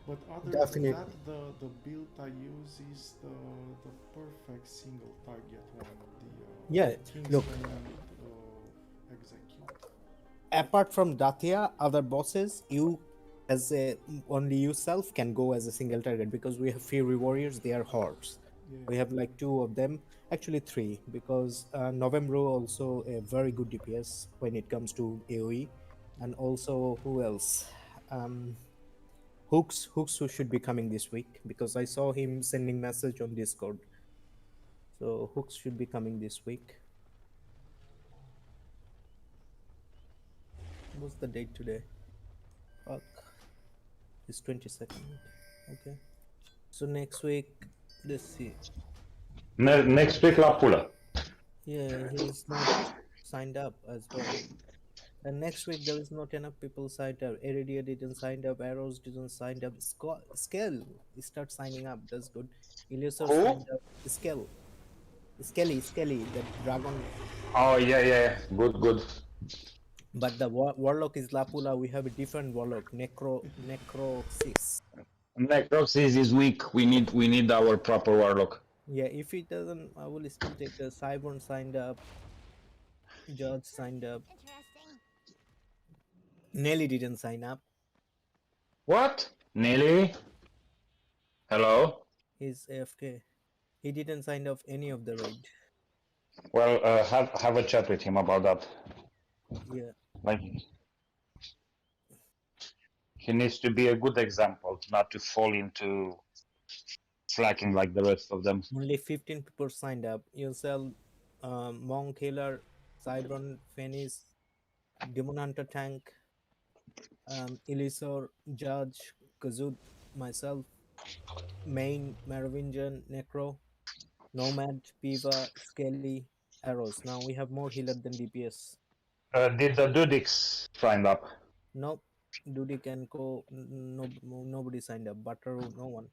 But other Definitely. than that, the build I use is the perfect single target one. Look. Execute. Apart from Dathia, other bosses, you as only yourself can go as a single target because we have Fury Warriors, they are hordes. Yeah. We have like 2 of them, actually 3, because Novembro also a very good DPS when it comes to AoE, and also who else? Hooks who should be coming this week because I saw him sending message on Discord. So Hooks should be coming this week. What's the date today? Fuck. It's 22nd. Okay. So next week, let's see. Next week la pulă. Yeah, he's not signed up as well. And next week there is not enough people signed up. Iridia didn't sign up. Arrows didn't sign up. Skell start signing up. That's good. Illuser signed up. Skelly, the dragon. Oh yeah. Good. But the warlock is Lapula. We have a different warlock. Necrosis. Necrosis is weak. We need our proper warlock. Yeah, if it doesn't, I will still take the Cyborn signed up. Judge signed up. Nelly didn't sign up. What? Nelly? Hello? He's AFK. He didn't sign up any of the raid. Well, have a chat with him about that. Yeah. Like, he needs to be a good example, not to fall into slacking like the rest of them. Only 15 people signed up. Yourself, Monk Healer, Cybron, Phoenix, Demon Hunter Tank, Elisor, Judge, Kazud, myself, Main, Merovingian, Necro, Nomad, Piva, Skelly, Arrows. Now we have more healer than DPS. Did the Dudix sign up? Nope. Dudik and Co. Nobody signed up. Butter, no one.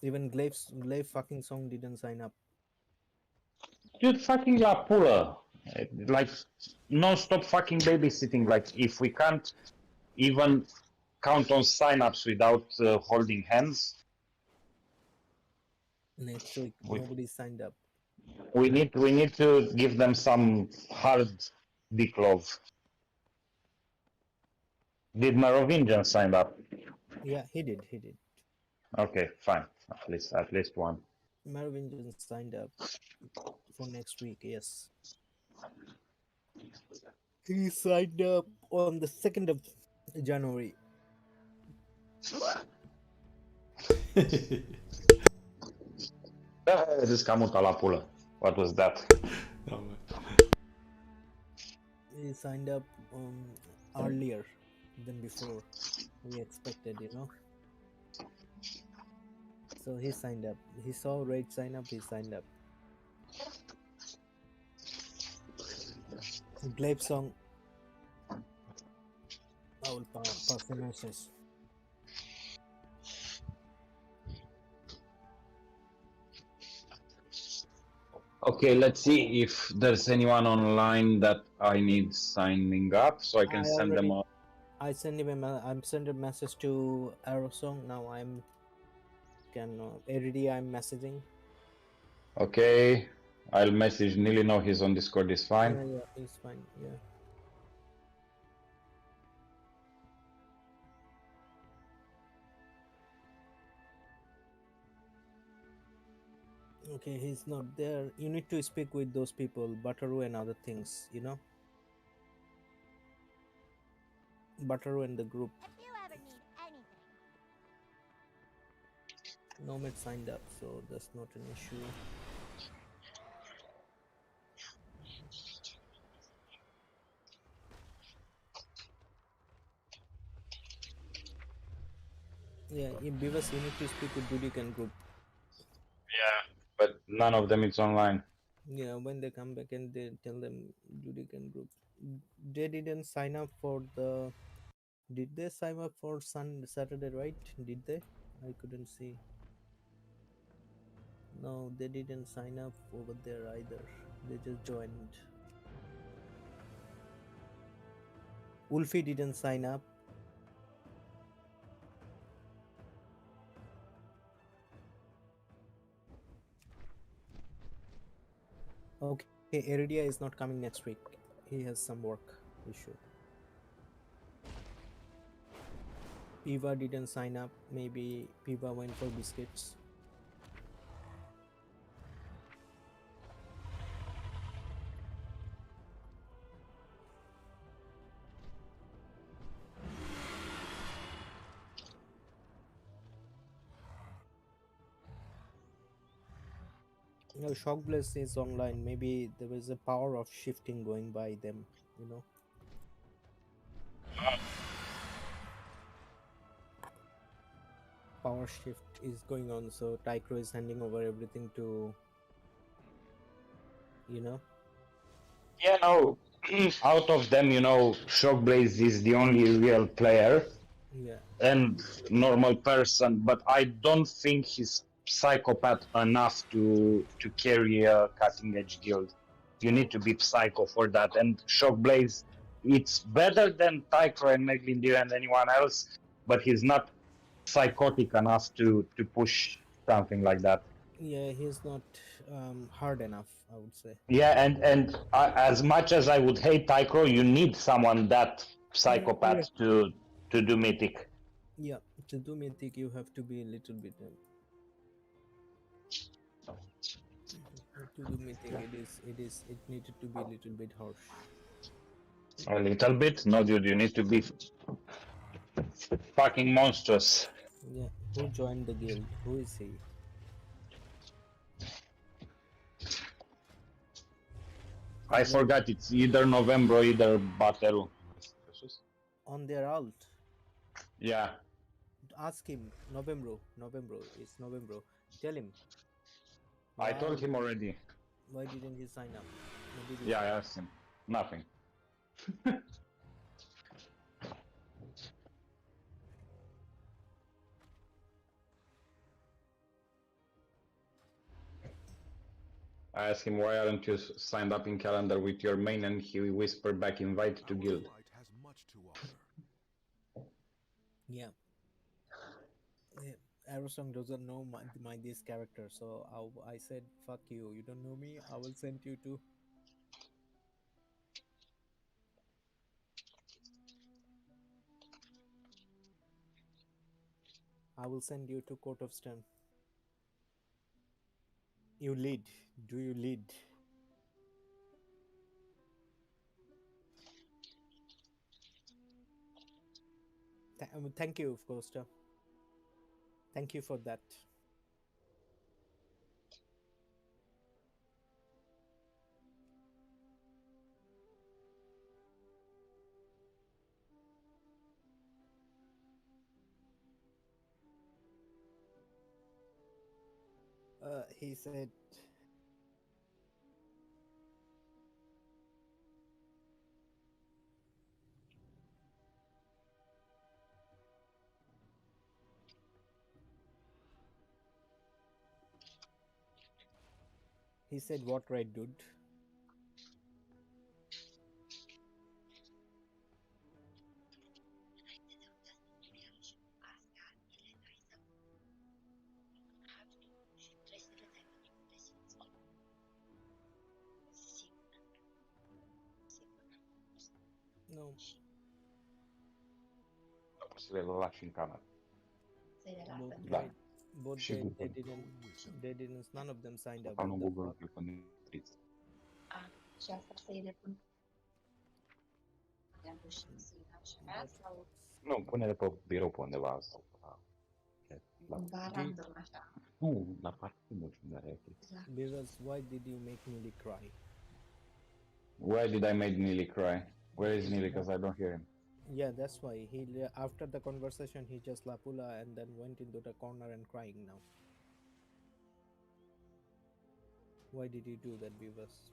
Even Glaive fucking song didn't sign up. Dude, fucking la pulă. Like, non-stop fucking babysitting. Like, if we can't even count on sign-ups without holding hands. Next week, nobody signed up. We need to give them some hard dick love. Did Merovingian sign up? Yeah, he did. Okay, fine. At least one. Merovingian signed up for next week, yes. He signed up on the 2nd of January. This cam mutat la pulă. What was that? He signed up earlier than before. We expected, So he signed up. He saw Raid sign up, he signed up. Glaive song. I will pass the message. Okay, let's see if there's anyone online that I need signing up so I can send them out. I send him I'm send a message to Arrowsong. Now I'm already I'm messaging. Okay, I'll message Nili. No, he's on Discord. Is fine. Yeah, he's fine. Yeah. Okay, he's not there. You need to speak with those people, Butteroo and other things, you know? Butteroo and the group. If you ever need anything. Nomad signed up, so that's not an issue. Yeah, in Beavis, you need to speak with Dudik and group. Yeah, but none of them is online. Yeah, when they come back and they tell them Dudik and group. They didn't sign up for the... Did they sign up for Saturday, right? Did they? I couldn't see. No, they didn't sign up over there either. They just joined. Wolfie didn't sign up. Okay, Iridia is not coming next week. He has some work issue. Piva didn't sign up. Maybe Piva went for biscuits. No, Shockbless is online. Maybe there was a power of shifting going by them, you know. Power shift is going on, so Tycro is handing over everything to, you know. Yeah, no. Out of them, you know, Shockblaze is the only real player. Yeah. And normal person, but I don't think he's psychopath enough to carry a cutting edge guild. You need to be psycho for that. And Shockblaze, it's better than Tycro and Meglindir and anyone else, but he's not psychotic enough to push something like that. Yeah, he's not hard enough, I would say. Yeah, and as much as I would hate Tycro, you need someone that psychopath to do mythic. Yeah, to do mythic you have to be a little bit to do mythic it needed to be a little bit harsh. A little bit? No, dude, you need to be fucking monstrous. Yeah, who joined the guild? Who is he? I forgot, it's either November or either Bateru. On their alt? Yeah. Ask him. November. It's November. Tell him. I told him already. Why didn't he sign up? Yeah, I asked him. Nothing. I asked him, why aren't you signed up in calendar with your main, and he whispered back, invite to guild. Yeah. Arrowsong doesn't know this character, so I said, fuck you, you don't know me, I will send you to... I will send you to Court of Stone. You lead. Do you lead? Thank you, Costa. Thank you for that. He said what, right, dude? No. Să le lași în cameră. Both Da. tried. Both Și they Google. didn't. None of them signed up. Sau nu What the Google, fuck? pe Netflix. Și asta să-i depun. Le-am pus și să-i dau și mea sau Nu, pune-le pe birou pe undeva sau cumva random așa. Nu, la partea nu știu unde are. Because why did you make Neely cry? Why did I make Neely cry? Where is Neely? Because I don't hear him. Yeah, that's why after the conversation he just lapula and then went into the corner and crying now. Why did you do that, Beavis?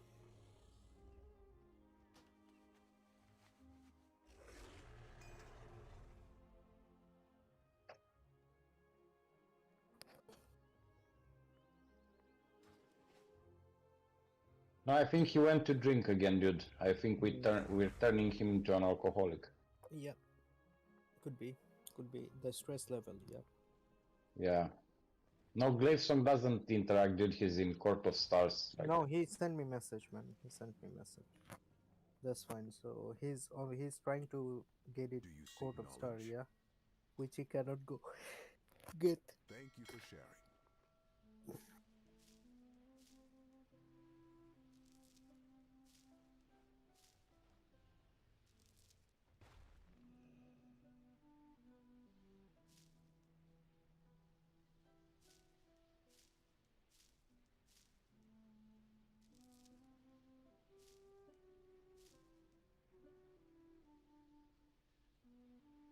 No, I think he went to drink again, dude. I think we're turning him into an alcoholic. Yeah, could be the stress level. Yeah. Yeah. No, Gravesong doesn't interact, dude. He's in Court of Stars. Like... No, he sent me message, man. He sent me message. That's fine. So he's trying to get it Court of Star, yeah, which he cannot go get. Thank you for sharing.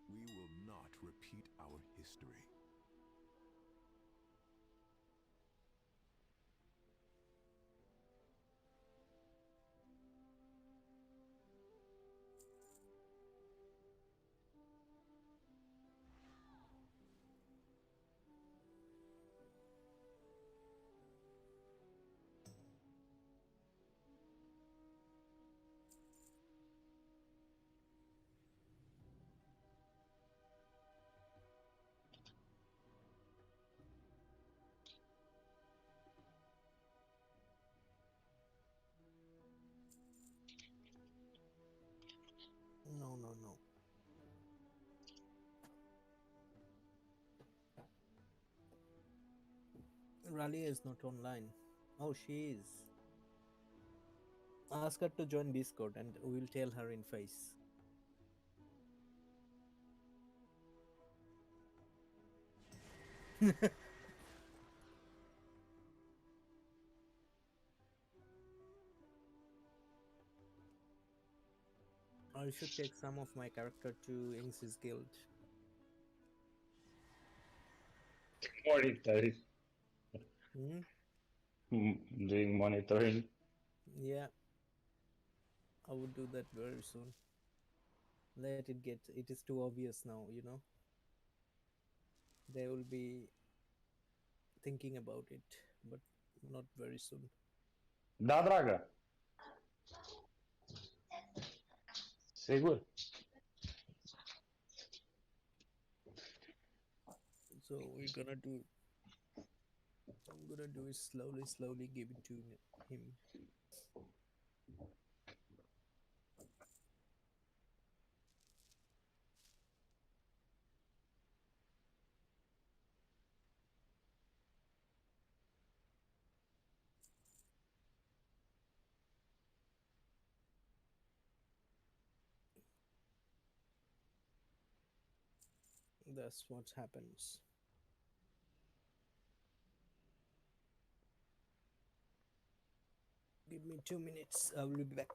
We will not repeat our history. No. Ralia is not online. Oh, she is. Ask her to join Discord and we'll tell her in face. I should take some of my character to Ings's guild. Monitoring. Doing monitoring. Yeah. I would do that very soon. Let it get. It is too obvious now, you know. They will be thinking about it, but not very soon. Da, dragă. Sigur. So I'm gonna do it slowly give it to him. That's what happens. Give me 2 minutes, I will be back.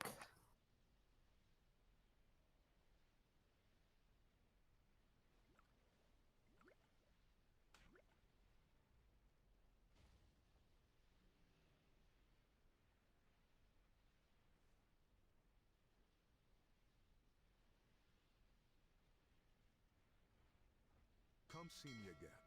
Come see me again.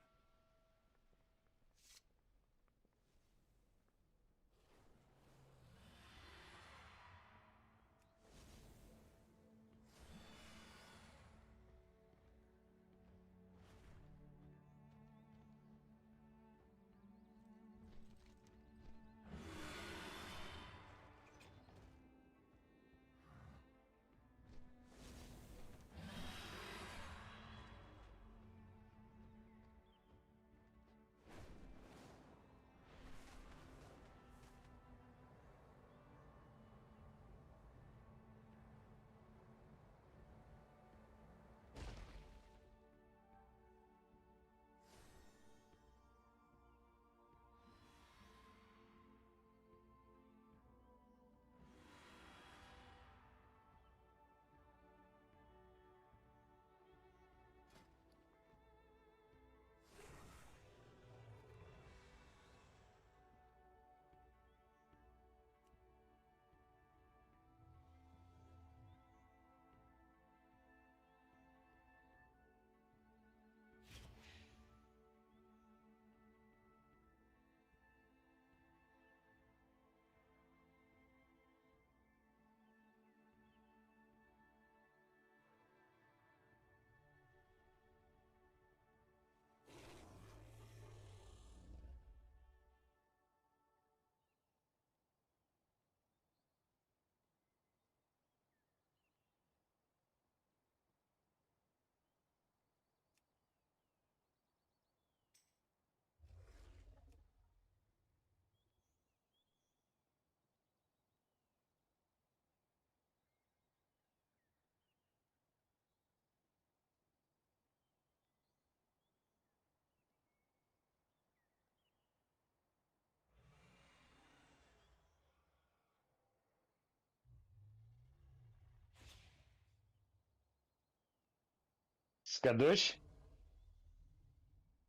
Scăduși?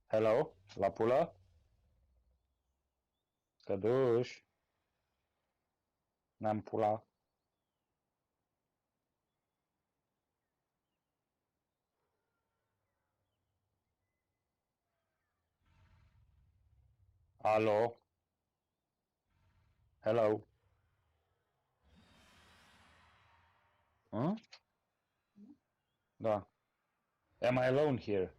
Hello? La pulă? Scăduși? N-am pula. Alo? Hello? Da. Am I alone here?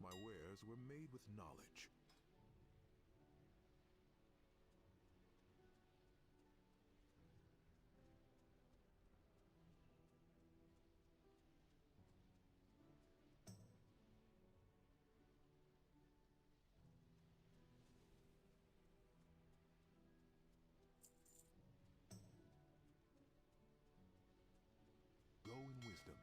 My wares were made with knowledge. Go in wisdom.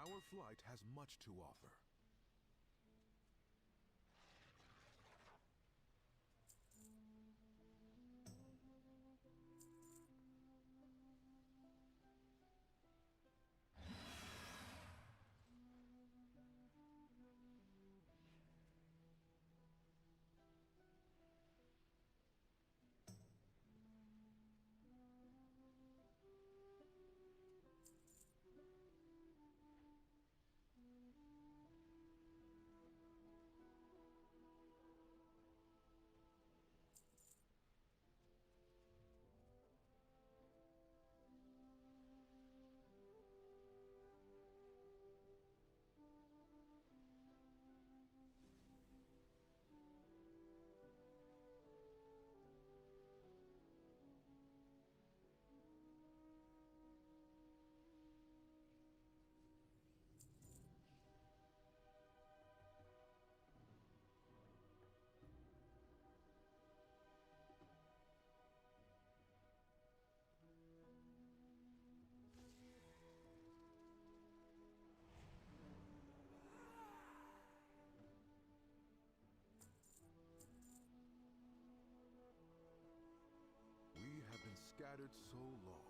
Our flight has much to offer. We have been scattered so long.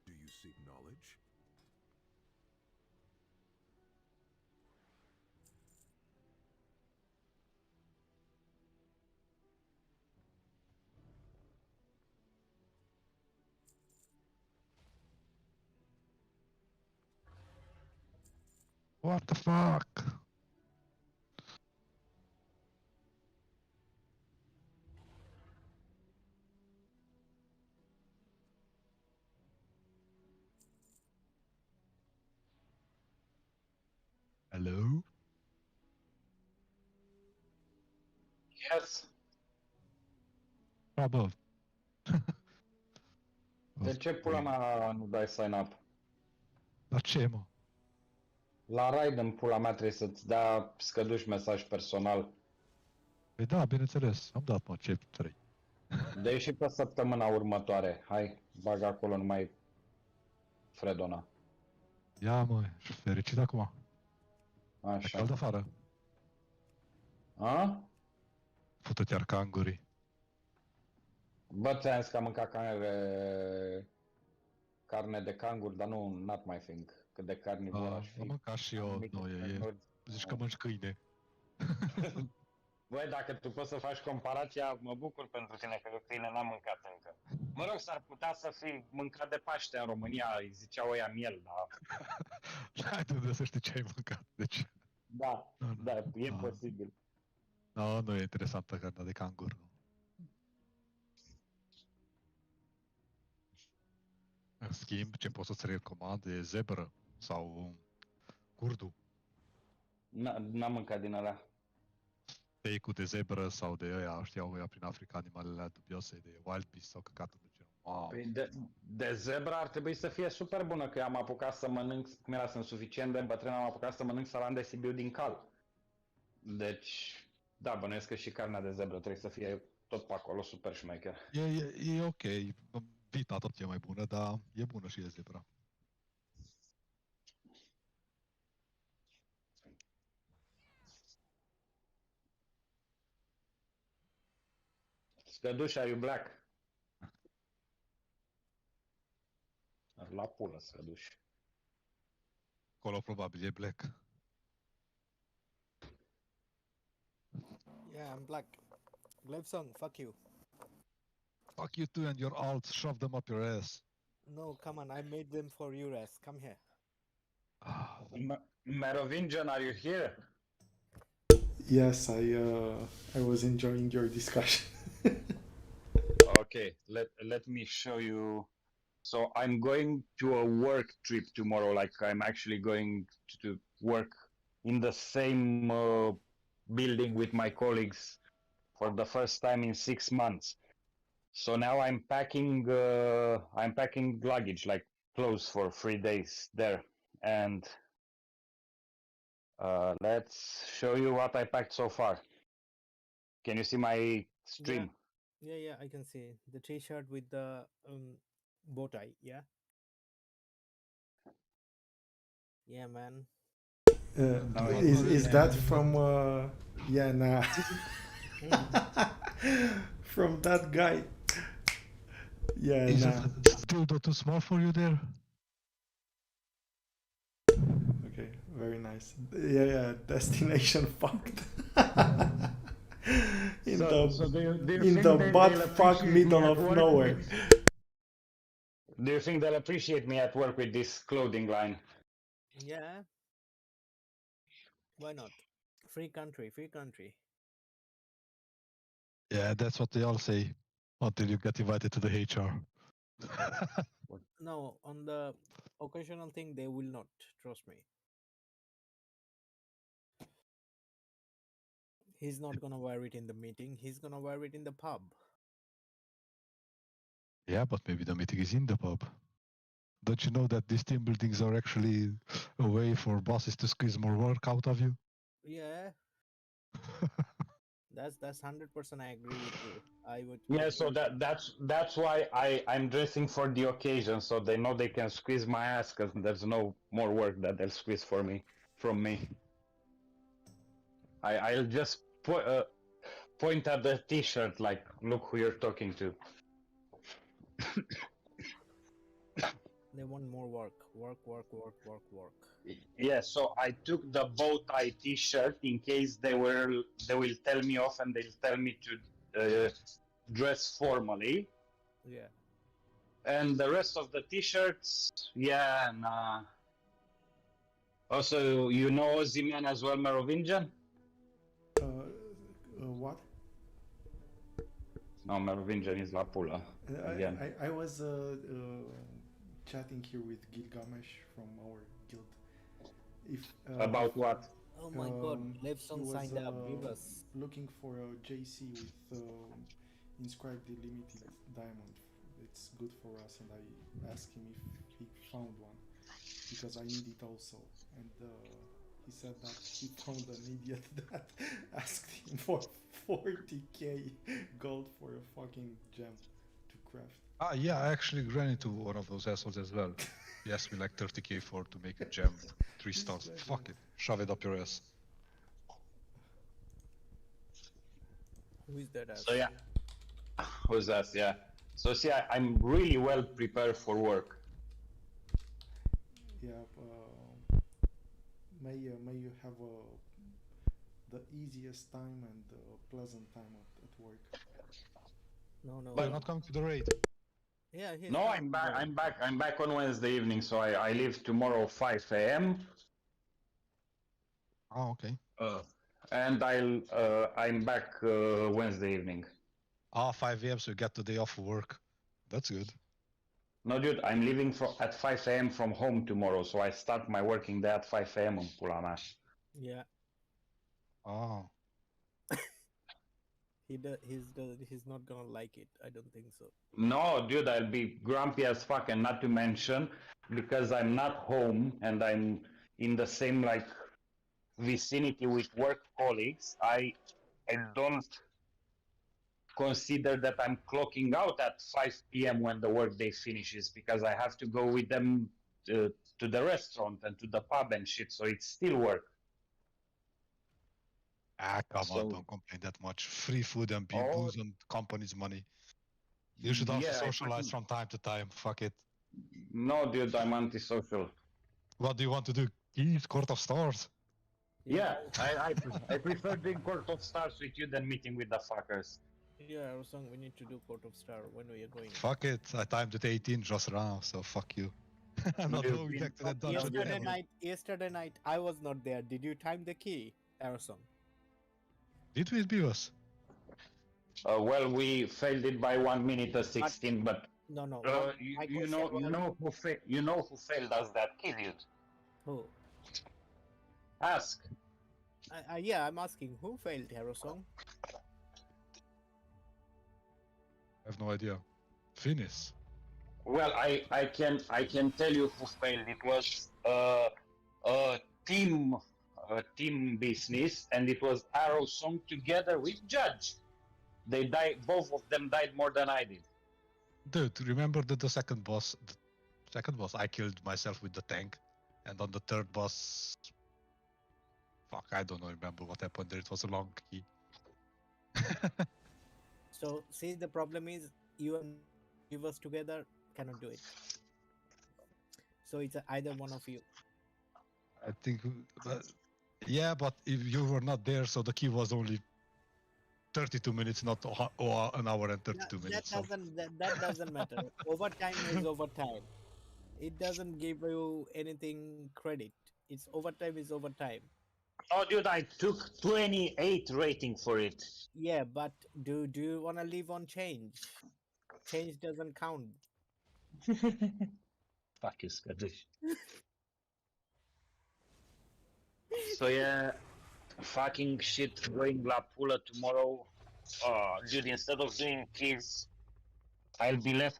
Do you seek knowledge? What the fuck? Hello? Yes. Bravo. De ce pula mea nu dai sign up? La ce, mă? La Raiden, pula mea, trebuie să-ți dea scăduși mesaj personal. Păi da, bineînțeles. Am dat, mă, ce 3. Dă-i și pe săptămâna următoare. Hai, bag acolo numai Fredona. Ia, mă, ești fericit acum. Așa. E cald afară. A? Fută-te iar cangurii. Bă, ți-am zis că am mâncat carne de cangur, dar nu, not my thing. Cât de carnivor aș fi. Am mâncat și eu, nu, zici că mănânci câine. Băi, dacă tu poți să faci comparația, mă bucur pentru tine, că eu câine n-am mâncat încă. Mă rog, s-ar putea să fi mâncat de Paște în România, îi ziceau ăia miel, dar... Hai, de unde să știi ce ai mâncat, deci... Da, da, e posibil. No, nu e interesantă carnea de cangur. În schimb, ce pot să-ți recomand e zebră sau curdu. N-am mâncat din alea. Steak-ul de zebră sau de ăia, știau ăia prin Africa, animalele dubioase, de wild beast sau căcatul de genul. Wow. Păi de zebra ar trebui să fie super bună, că eu am apucat să mănânc, cum era, sunt suficient de bătrân, am apucat să mănânc salam de Sibiu din cal. Deci, da, bănuiesc că și carnea de zebră trebuie să fie tot pe acolo super șmecher. E ok, vita tot e mai bună, dar e bună și de zebra. Scăduș, are you black? La pulă, scăduș. Acolo probabil e black. Yeah, I'm black. Glevson, fuck you. Fuck you too and your alts, shove them up your ass. No, come on, I made them for your ass. Come here. Merovingian, are you here? Yes, I was enjoying your discussion. Okay, let me show you. So I'm going to a work trip tomorrow. Like I'm actually going to work in the same building with my colleagues for the first time in 6 months. So now I'm packing luggage, like clothes for 3 days there. And let's show you what I packed so far. Can you see my stream? Yeah, I can see the T-shirt with the bow tie. Yeah. Yeah, man. Is that from yeah, nah. From that guy? Yeah, Is nah. it still too small for you there? Okay, very nice. Yeah, destination fucked. in the butt fuck middle of nowhere. Do you think they'll appreciate me at work with this clothing line? Yeah. Why not? Free country, free country. Yeah, that's what they all say until you get invited to the HR. No, on the occasional thing, they will not. Trust me. He's not gonna wear it in the meeting. He's gonna wear it in the pub. Yeah, but maybe the meeting is in the pub. Don't you know that these team buildings are actually a way for bosses to squeeze more work out of you? Yeah. That's 100%. I agree with you. I would. Yeah, so that's why I'm dressing for the occasion, so they know they can squeeze my ass because there's no more work that they'll squeeze from me. I'll just point at the T-shirt, like, look who you're talking to. They want more work. Work. Yeah, so I took the bow tie T-shirt in case they will tell me off and they'll tell me to dress formally. Yeah. And the rest of the T-shirts, yeah, nah. Also, you know Ozzy Man as well, Merovingian? What? No, Merovingian is La Pula. Again. I was chatting here with Gilgamesh from our guild. About what? Oh my god, Levson signed up, give us. Looking for a JC with inscribed limited diamond. It's good for us, and I asked him if he found one, because I need it also. And he said that he found an idiot that asked him for 40k gold for a fucking gem to craft. Ah, yeah, I actually ran into one of those assholes as well. He asked me like 30k for to make a gem, 3 stars. Fuck it, shove it up your ass. Who is that ass? So yeah, who's that? Yeah. So see, I'm really well prepared for work. Yeah, may you have the easiest time and pleasant time at work. No. But you're not coming to the raid. Yeah. No, I'm back. I'm back on Wednesday evening. So I leave tomorrow 5 a.m. Oh, okay. And I'm back Wednesday evening. 5 a.m. so you get the day off work. That's good. No, dude, I'm leaving at 5 a.m. from home tomorrow, so I start my working day at 5 a.m. on pula mea. Yeah. Oh. He's not gonna like it. I don't think so. No, dude, I'll be grumpy as fuck, and not to mention, because I'm not home and I'm in the same like vicinity with work colleagues, I don't consider that I'm clocking out at 5 p.m. when the workday finishes, because I have to go with them to the restaurant and to the pub and shit, so it's still work. Come on, don't complain that much. Free food and booze on company's money. You should also socialize from time to time. Fuck it. No, dude, I'm antisocial. What do you want to do? Eat Court of Stars? Yeah, I prefer doing Court of Stars with you than meeting with the fuckers. Yeah, Rosang, we need to do Court of Star. When we are going? Fuck it, I timed it 18 just now, so fuck you. I'm not going back to that dungeon. Yesterday night, I was not there. Did you time the key, Arson? Did we beat us? Well, we failed it by 1 minute 16, but No, no. you know who failed us that kill you. Who? Ask. Yeah, I'm asking who failed Hero Song? I have no idea. Finis. Well, I can tell you who failed. It was a team business, and it was Arrow Song together with Judge. They died. Both of them died more than I did. Dude, remember the second boss? The second boss, I killed myself with the tank, and on the third boss, fuck, I don't remember what happened there. It was a long key. So, see, the problem is you and us together cannot do it. So it's either one of you. I think, yeah, but if you were not there, so the key was only 32 minutes, not an hour and 32 minutes. That doesn't matter. Overtime is overtime. It doesn't give you anything credit. It's overtime is overtime. Oh, dude, I took 28 rating for it. Yeah, but do you want to live on change? Change doesn't count. Fuck you, Scottish. So yeah, fucking shit going La Pula tomorrow. Dude, instead of doing keys, I'll be left.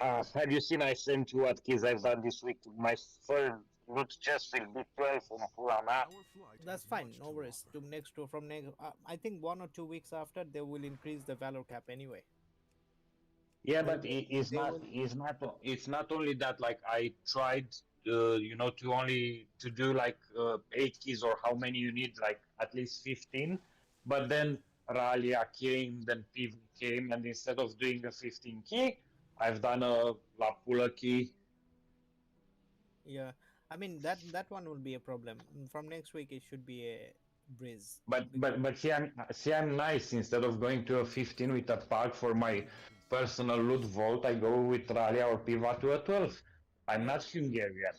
Have you seen I sent you what keys I've done this week? My first root chest will be 12 from Pula. That's fine, no worries. I think 1 or 2 weeks after they will increase the valor cap anyway. Yeah, but it's not only that. Like I tried, to do like 8 keys or how many you need, like at least 15. But then Ralia came, then PV came, and instead of doing a 15 key, I've done a La Pula key. Yeah, I mean that one will be a problem. From next week it should be a breeze. But see, I'm nice. Instead of going to a 15 with a pack for my personal loot vault, I go with Ralia or Piva to a 12. I'm not Hungarian.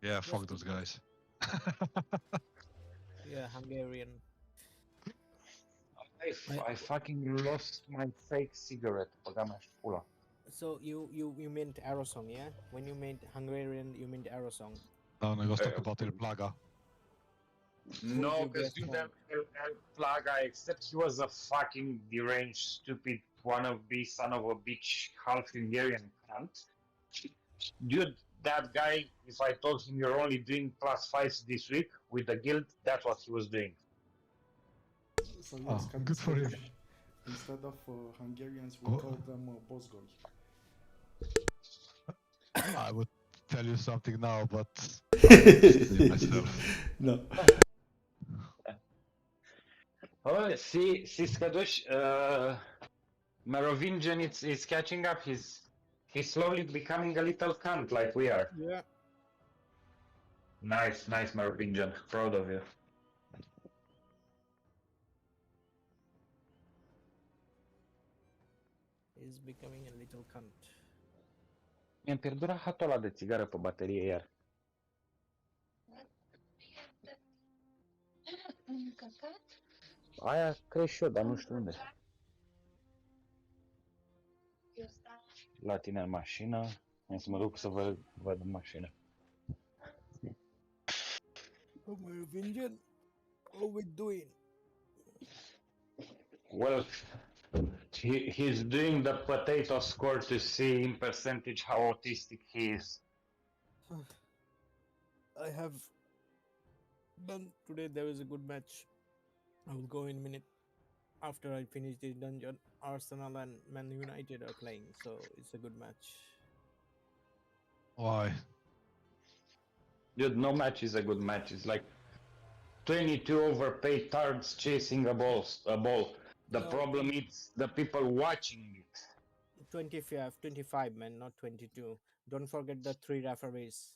Yeah, fuck those guys. Yeah, Hungarian. I fucking lost my fake cigarette. So you meant Aerosong, yeah? When you meant Hungarian, you meant Aerosong. No, I was talking about El Plaga. No, because you have El Plaga, except he was a fucking deranged, stupid wannabe son of a bitch, half Hungarian cunt. Dude, that guy, if I told him you're only doing +5s this week with the guild, that's what he was doing. So yes, good for him. Instead of Hungarians, we call them Bosgoi. I would tell you something now, but myself. No. Oh, see, Skadush, Merovingian is catching up. He's slowly becoming a little cunt like we are. Yeah. Nice, Merovingian. Proud of you. He's becoming a little cunt. Mi-am pierdut rahatul ăla de țigară pe baterie iar. Aia cred și eu, dar nu știu unde. La tine în mașină. Hai să mă duc să văd în mașină. Merovingian, what are we doing? Well, he's doing the potato score to see in percentage how autistic he is. I have done today. There was a good match. I will go in a minute after I finish this dungeon. Arsenal and Man United are playing, so it's a good match. Why? Dude, no match is a good match. It's like 22 overpaid tards chasing a ball. The problem is the people watching it. 25, man, not 22. Don't forget the 3 referees.